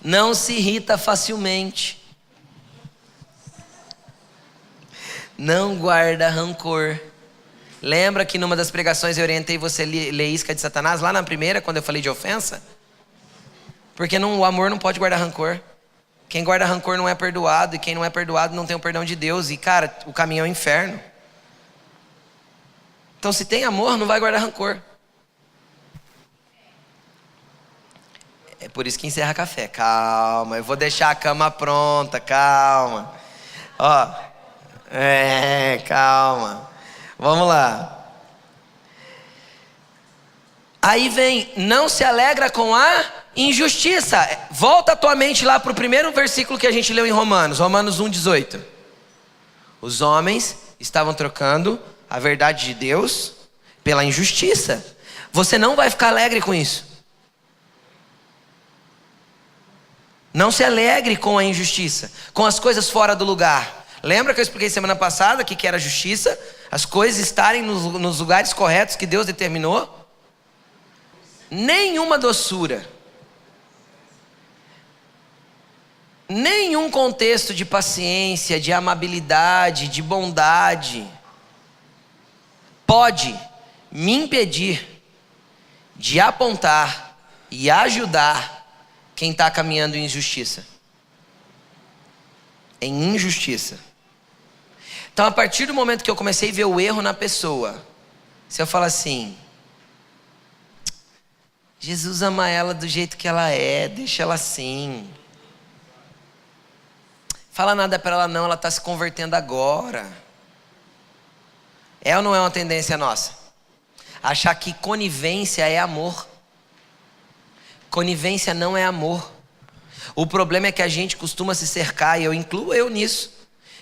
não se irrita facilmente, não guarda rancor. Lembra que numa das pregações eu orientei você a ler Isca de Satanás, lá na primeira, quando eu falei de ofensa? Porque o amor não pode guardar rancor. Quem guarda rancor não é perdoado, e quem não é perdoado não tem o perdão de Deus. E cara, o caminho é o inferno. Então se tem amor, não vai guardar rancor. É por isso que encerra café. Calma, eu vou deixar a cama pronta, calma. Calma. Vamos lá. Aí vem, não se alegra com a injustiça. Volta a tua mente lá para o primeiro versículo que a gente leu em Romanos 1:18. Os homens estavam trocando a verdade de Deus pela injustiça. Você não vai ficar alegre com isso. Não se alegre com a injustiça, com as coisas fora do lugar. Lembra que eu expliquei semana passada que era justiça? As coisas estarem nos lugares corretos que Deus determinou. Nenhuma doçura, nenhum contexto de paciência, de amabilidade, de bondade pode me impedir de apontar e ajudar quem está caminhando em injustiça. Em injustiça. Então, a partir do momento que eu comecei a ver o erro na pessoa, se eu falar assim, Jesus ama ela do jeito que ela é, deixa ela assim. Fala nada para ela não, ela está se convertendo agora. É ou não é uma tendência nossa? Achar que conivência é amor. Conivência não é amor. O problema é que a gente costuma se cercar, e eu incluo eu nisso,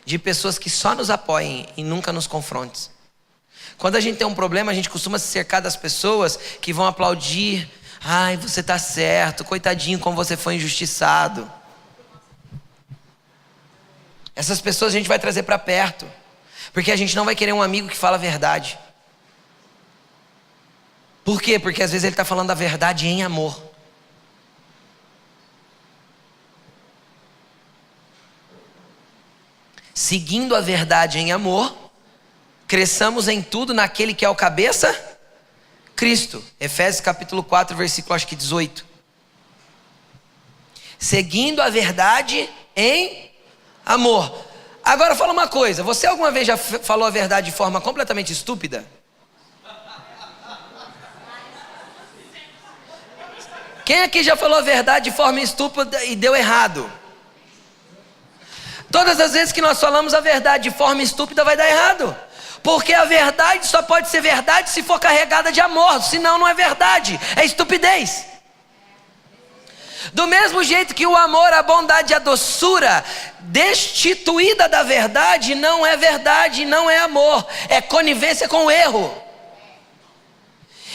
de pessoas que só nos apoiem e nunca nos confrontem. Quando a gente tem um problema, a gente costuma se cercar das pessoas que vão aplaudir. Ai, você está certo, coitadinho como você foi injustiçado. Essas pessoas a gente vai trazer para perto, porque a gente não vai querer um amigo que fala a verdade. Por quê? Porque às vezes ele está falando a verdade em amor. Seguindo a verdade em amor, cresçamos em tudo naquele que é o cabeça, Cristo. Efésios capítulo 4, versículo acho que 18. Seguindo a verdade em amor. Agora fala uma coisa, você alguma vez já falou a verdade de forma completamente estúpida? Quem aqui já falou a verdade de forma estúpida e deu errado? Todas as vezes que nós falamos a verdade de forma estúpida vai dar errado. Porque a verdade só pode ser verdade se for carregada de amor, senão não é verdade, é estupidez. Do mesmo jeito que o amor, a bondade e a doçura destituída da verdade não é verdade, não é amor, é conivência com o erro.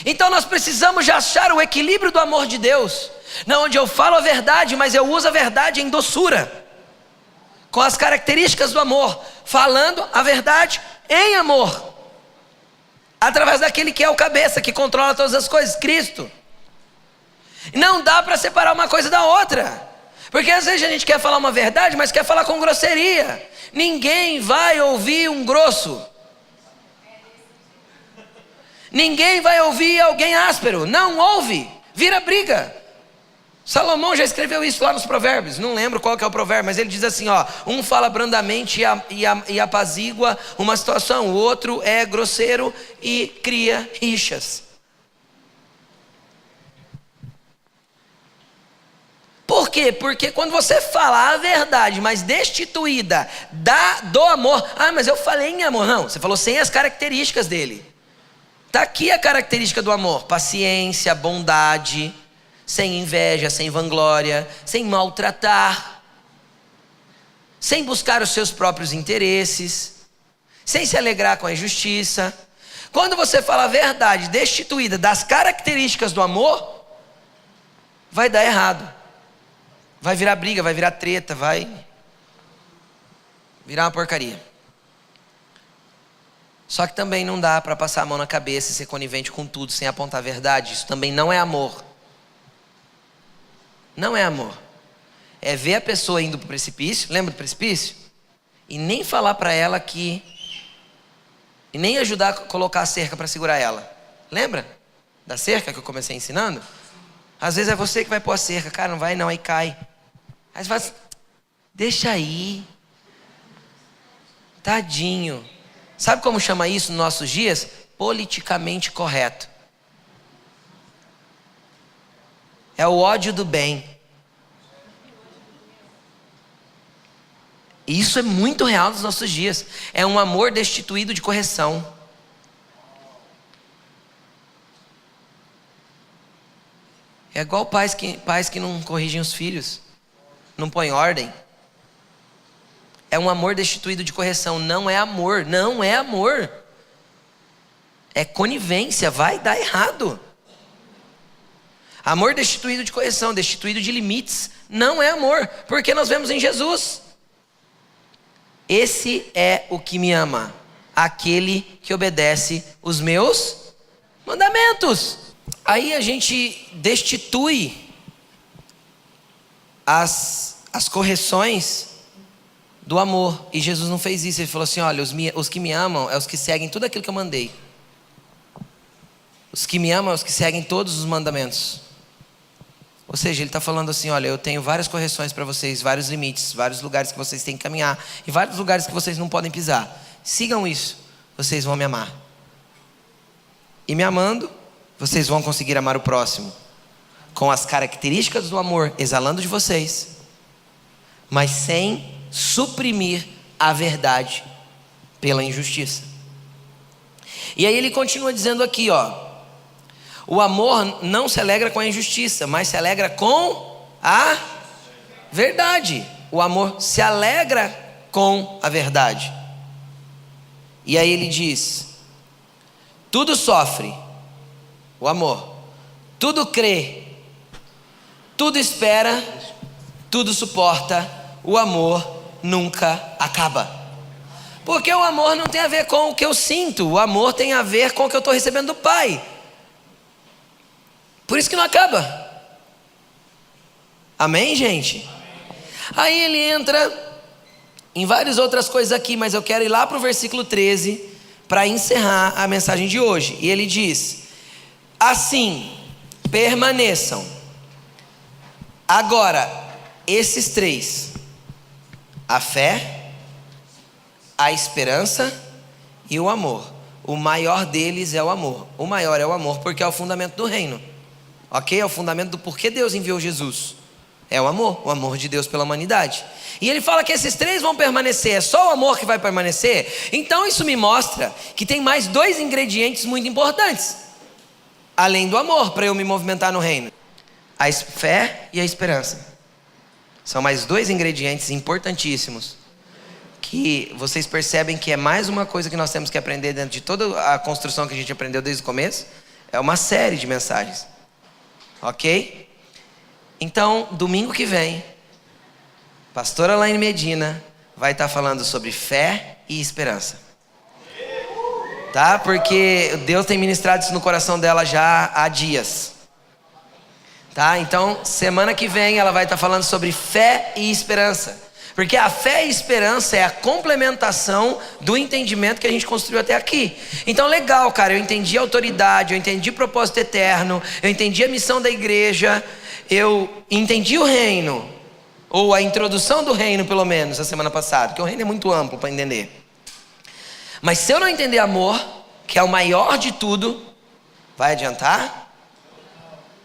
Então nós precisamos já achar o equilíbrio do amor de Deus, não onde eu falo a verdade, mas eu uso a verdade em doçura, com as características do amor, falando a verdade em amor, através daquele que é o cabeça, que controla todas as coisas, Cristo. Não dá para separar uma coisa da outra, porque às vezes a gente quer falar uma verdade, mas quer falar com grosseria. Ninguém vai ouvir um grosso, ninguém vai ouvir alguém áspero, não ouve, vira briga. Salomão já escreveu isso lá nos provérbios, não lembro qual que é o provérbio, mas ele diz assim, ó: um fala brandamente e apazigua uma situação, o outro é grosseiro e cria rixas. Por quê? Porque quando você fala a verdade, mas destituída do amor, mas eu falei em amor, não, você falou sem as características dele. Está aqui a característica do amor: paciência, bondade, sem inveja, sem vanglória, sem maltratar, sem buscar os seus próprios interesses, sem se alegrar com a injustiça. Quando você fala a verdade destituída das características do amor, vai dar errado. Vai virar briga, vai virar treta, vai virar uma porcaria. Só que também não dá para passar a mão na cabeça e ser conivente com tudo sem apontar a verdade. Isso também não é amor. Não é amor. É ver a pessoa indo para o precipício, lembra do precipício? E nem falar para ela que... E nem ajudar a colocar a cerca para segurar ela. Lembra da cerca que eu comecei ensinando? Às vezes é você que vai pôr a cerca. Cara, não vai não, aí cai. Aí você fala assim, deixa aí. Tadinho. Sabe como chama isso nos nossos dias? Politicamente correto. É o ódio do bem. E isso é muito real nos nossos dias. É um amor destituído de correção. É igual pais que não corrigem os filhos, não põem ordem. É um amor destituído de correção. Não é amor, não é amor. É conivência, vai dar errado. Amor destituído de correção, destituído de limites, não é amor, porque nós vemos em Jesus: esse é o que me ama, aquele que obedece os meus mandamentos. Aí a gente destitui as correções do amor, e Jesus não fez isso. Ele falou assim: olha, os que me amam é os que seguem tudo aquilo que eu mandei. Os que me amam é os que seguem todos os mandamentos. Ou seja, ele está falando assim: olha, eu tenho várias correções para vocês, vários limites, vários lugares que vocês têm que caminhar, e vários lugares que vocês não podem pisar. Sigam isso, vocês vão me amar. E me amando, vocês vão conseguir amar o próximo, com as características do amor exalando de vocês, mas sem suprimir a verdade pela injustiça. E aí ele continua dizendo aqui, ó: o amor não se alegra com a injustiça, mas se alegra com a verdade. O amor se alegra com a verdade. E aí ele diz: tudo sofre, o amor, tudo crê, tudo espera, tudo suporta. O amor nunca acaba. Porque o amor não tem a ver com o que eu sinto, o amor tem a ver com o que eu estou recebendo do Pai. Por isso que não acaba. Amém, gente? Aí ele entra em várias outras coisas aqui, mas eu quero ir lá para o versículo 13 para encerrar a mensagem de hoje. E ele diz: assim permaneçam. Agora, esses três: a fé, a esperança e o amor. O maior deles é o amor. O maior é o amor porque é o fundamento do reino. Ok? É o fundamento do porquê Deus enviou Jesus. É o amor de Deus pela humanidade. E ele fala que esses três vão permanecer. É só o amor que vai permanecer? Então isso me mostra que tem mais dois ingredientes muito importantes, além do amor, para eu me movimentar no reino: a fé e a esperança. São mais dois ingredientes importantíssimos, que vocês percebem que é mais uma coisa que nós temos que aprender dentro de toda a construção que a gente aprendeu desde o começo. É uma série de mensagens. Ok? Então, domingo que vem, pastora Laine Medina vai estar falando sobre fé e esperança. Tá? Porque Deus tem ministrado isso no coração dela já há dias. Tá? Então, semana que vem ela vai estar falando sobre fé e esperança. Porque a fé e esperança é a complementação do entendimento que a gente construiu até aqui. Então, legal, cara, eu entendi a autoridade, eu entendi o propósito eterno, eu entendi a missão da igreja, eu entendi o reino, ou a introdução do reino, pelo menos, a semana passada, porque o reino é muito amplo para entender. Mas se eu não entender amor, que é o maior de tudo, vai adiantar?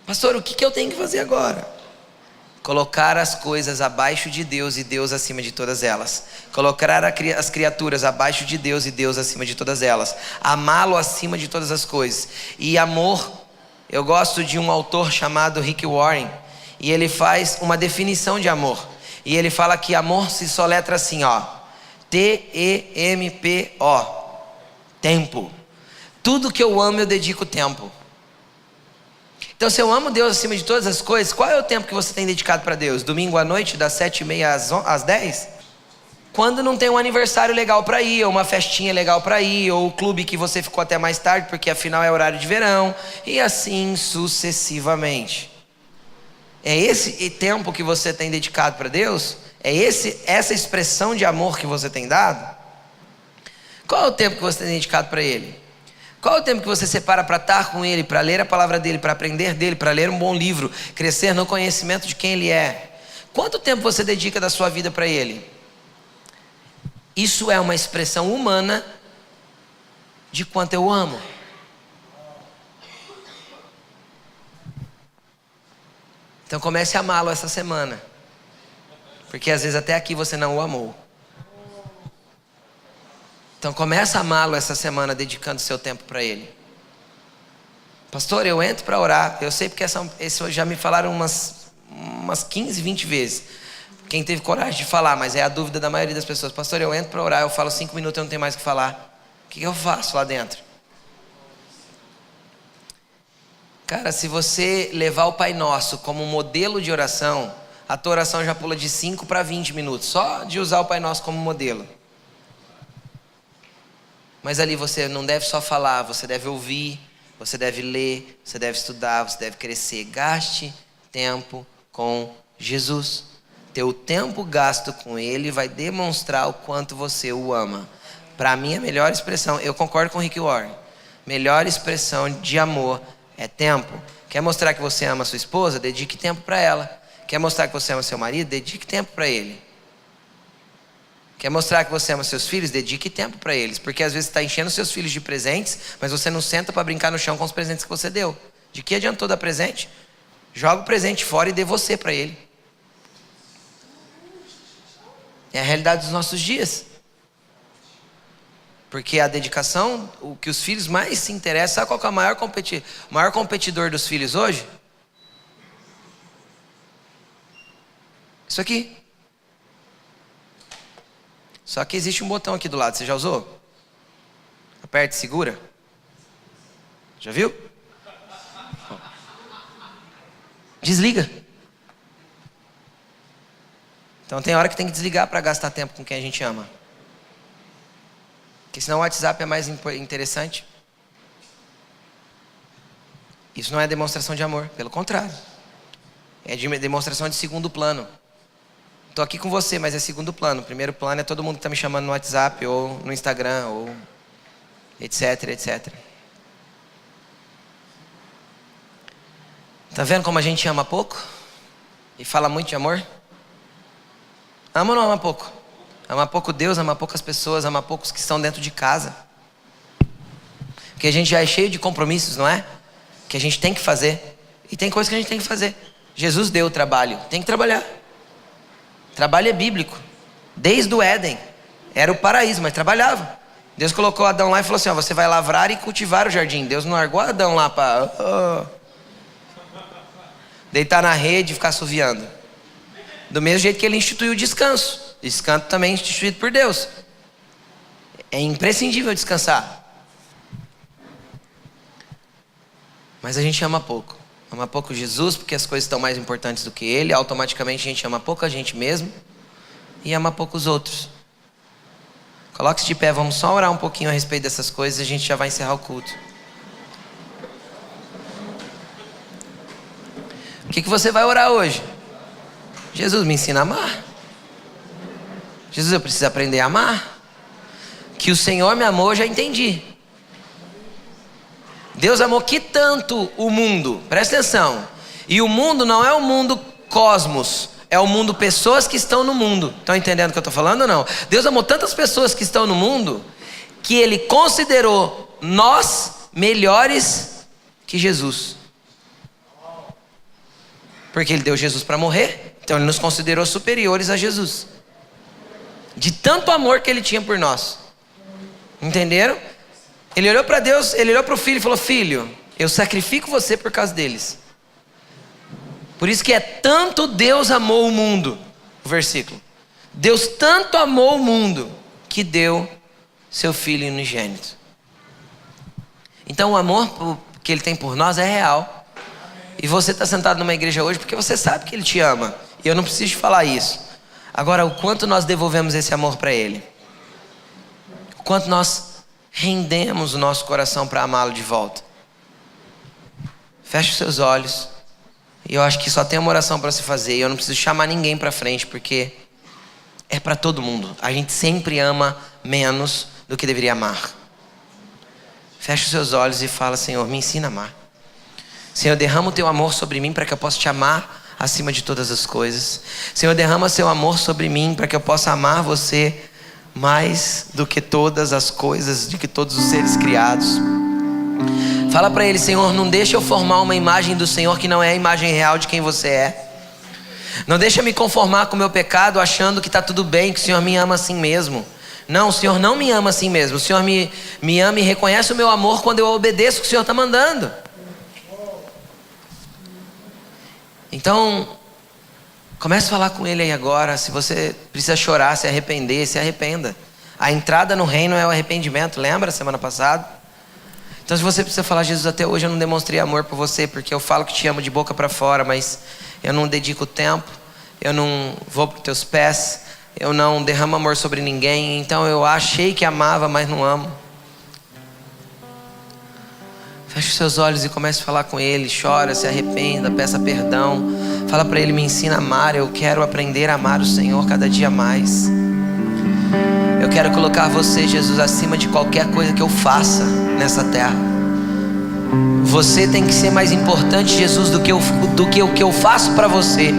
Pastor, o que eu tenho que fazer agora? Colocar as coisas abaixo de Deus e Deus acima de todas elas. Colocar as criaturas abaixo de Deus e Deus acima de todas elas. Amá-lo acima de todas as coisas. E amor, eu gosto de um autor chamado Rick Warren, e ele faz uma definição de amor. E ele fala que amor se soletra assim, ó: T-E-M-P-O. Tempo. Tudo que eu amo eu dedico tempo. Então, se eu amo Deus acima de todas as coisas, qual é o tempo que você tem dedicado para Deus? Domingo à noite, das 7h30 às 10? Quando não tem um aniversário legal para ir, ou uma festinha legal para ir, ou o clube que você ficou até mais tarde, porque afinal é horário de verão, e assim sucessivamente. É esse tempo que você tem dedicado para Deus? É essa expressão de amor que você tem dado? Qual é o tempo que você tem dedicado para Ele? Qual é o tempo que você separa para estar com Ele, para ler a palavra dEle, para aprender dEle, para ler um bom livro, crescer no conhecimento de quem Ele é? Quanto tempo você dedica da sua vida para Ele? Isso é uma expressão humana de quanto eu amo. Então comece a amá-lo essa semana, porque às vezes até aqui você não o amou. Então começa a amá-lo essa semana, dedicando seu tempo para Ele. Pastor, eu entro para orar. Eu sei porque isso já me falaram umas 15, 20 vezes. Quem teve coragem de falar, mas é a dúvida da maioria das pessoas. Pastor, eu entro para orar, eu falo 5 minutos, eu não tenho mais o que falar. O que eu faço lá dentro? Cara, se você levar o Pai Nosso como modelo de oração, a tua oração já pula de 5 para 20 minutos. Só de usar o Pai Nosso como modelo. Mas ali você não deve só falar, você deve ouvir, você deve ler, você deve estudar, você deve crescer. Gaste tempo com Jesus. Teu tempo gasto com Ele vai demonstrar o quanto você o ama. Para mim, a melhor expressão, eu concordo com o Rick Warren, melhor expressão de amor é tempo. Quer mostrar que você ama a sua esposa? Dedique tempo para ela. Quer mostrar que você ama seu marido? Dedique tempo para ele. Quer mostrar que você ama seus filhos? Dedique tempo para eles. Porque às vezes você está enchendo seus filhos de presentes, mas você não senta para brincar no chão com os presentes que você deu. De que adiantou dar presente? Joga o presente fora e dê você para ele. É a realidade dos nossos dias. Porque a dedicação, o que os filhos mais se interessam, sabe qual que é o maior competidor dos filhos hoje? Isso aqui. Só que existe um botão aqui do lado, você já usou? Aperta e segura. Já viu? Desliga. Então tem hora que tem que desligar para gastar tempo com quem a gente ama. Porque senão o WhatsApp é mais interessante. Isso não é demonstração de amor, pelo contrário. É demonstração de segundo plano. Estou aqui com você, mas é segundo plano. Primeiro plano é todo mundo que está me chamando no WhatsApp, ou no Instagram, ou etc, etc. Tá vendo como a gente ama pouco? E fala muito de amor? Ama ou não ama pouco? Ama pouco Deus, ama poucas pessoas, ama poucos que estão dentro de casa. Porque a gente já é cheio de compromissos, não é? Que a gente tem que fazer. E tem coisas que a gente tem que fazer. Jesus deu o trabalho, tem que trabalhar. Trabalho é bíblico. Desde o Éden. Era o paraíso, mas trabalhava. Deus colocou Adão lá e falou assim, ó, você vai lavrar e cultivar o jardim. Deus não largou Adão lá para deitar na rede e ficar assoviando. Do mesmo jeito que ele instituiu o descanso. Descanso também é instituído por Deus. É imprescindível descansar. Mas a gente ama pouco. Ama pouco Jesus porque as coisas estão mais importantes do que Ele. Automaticamente a gente ama pouco a gente mesmo. E ama pouco os outros. Coloque-se de pé, vamos só orar um pouquinho a respeito dessas coisas e a gente já vai encerrar o culto. O que você vai orar hoje? Jesus, me ensina a amar. Jesus, eu preciso aprender a amar. Que o Senhor me amou, eu já entendi. Deus amou que tanto o mundo, presta atenção. E o mundo não é o mundo cosmos, é o mundo pessoas que estão no mundo. Estão entendendo o que eu estou falando ou não? Deus amou tantas pessoas que estão no mundo, que Ele considerou nós melhores que Jesus. Porque Ele deu Jesus para morrer, então Ele nos considerou superiores a Jesus. De tanto amor que Ele tinha por nós. Entenderam? Ele olhou para Deus, Ele olhou para o Filho e falou: filho, eu sacrifico você por causa deles. Por isso que é tanto Deus amou o mundo. O versículo: Deus tanto amou o mundo que deu seu Filho unigênito. Então o amor que Ele tem por nós é real. E você está sentado numa igreja hoje porque você sabe que Ele te ama. E eu não preciso te falar isso. Agora, o quanto nós devolvemos esse amor para Ele? O quanto nós rendemos o nosso coração para amá-lo de volta? Feche os seus olhos. E eu acho que só tem uma oração para se fazer. E eu não preciso chamar ninguém para frente, porque é para todo mundo. A gente sempre ama menos do que deveria amar. Feche os seus olhos e fala: Senhor, me ensina a amar. Senhor, derrama o teu amor sobre mim para que eu possa te amar acima de todas as coisas. Senhor, derrama seu amor sobre mim para que eu possa amar você mais do que todas as coisas, do que todos os seres criados. Fala para Ele: Senhor, não deixa eu formar uma imagem do Senhor que não é a imagem real de quem você é. Não deixa eu me conformar com o meu pecado achando que está tudo bem, que o Senhor me ama assim mesmo. Não, o Senhor não me ama assim mesmo. O Senhor me ama e reconhece o meu amor quando eu obedeço o que o Senhor está mandando. Então, comece a falar com Ele aí agora. Se você precisa chorar, se arrepender, se arrependa. A entrada no reino é o arrependimento. Lembra semana passada? Então, se você precisa falar: Jesus, até hoje eu não demonstrei amor por você, porque eu falo que te amo de boca para fora, mas eu não dedico tempo, eu não vou para os teus pés, eu não derramo amor sobre ninguém. Então eu achei que amava, mas não amo. Feche os seus olhos e comece a falar com Ele. Chora, se arrependa, peça perdão. Fala para Ele: me ensina a amar. Eu quero aprender a amar o Senhor cada dia mais. Eu quero colocar você, Jesus, acima de qualquer coisa que eu faça nessa terra. Você tem que ser mais importante, Jesus, do que o que eu faço para você,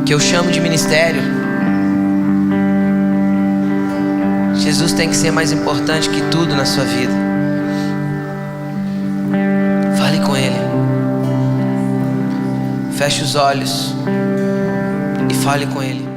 que eu chamo de ministério. Jesus tem que ser mais importante que tudo na sua vida. Fale com Ele. Feche os olhos e fale com Ele.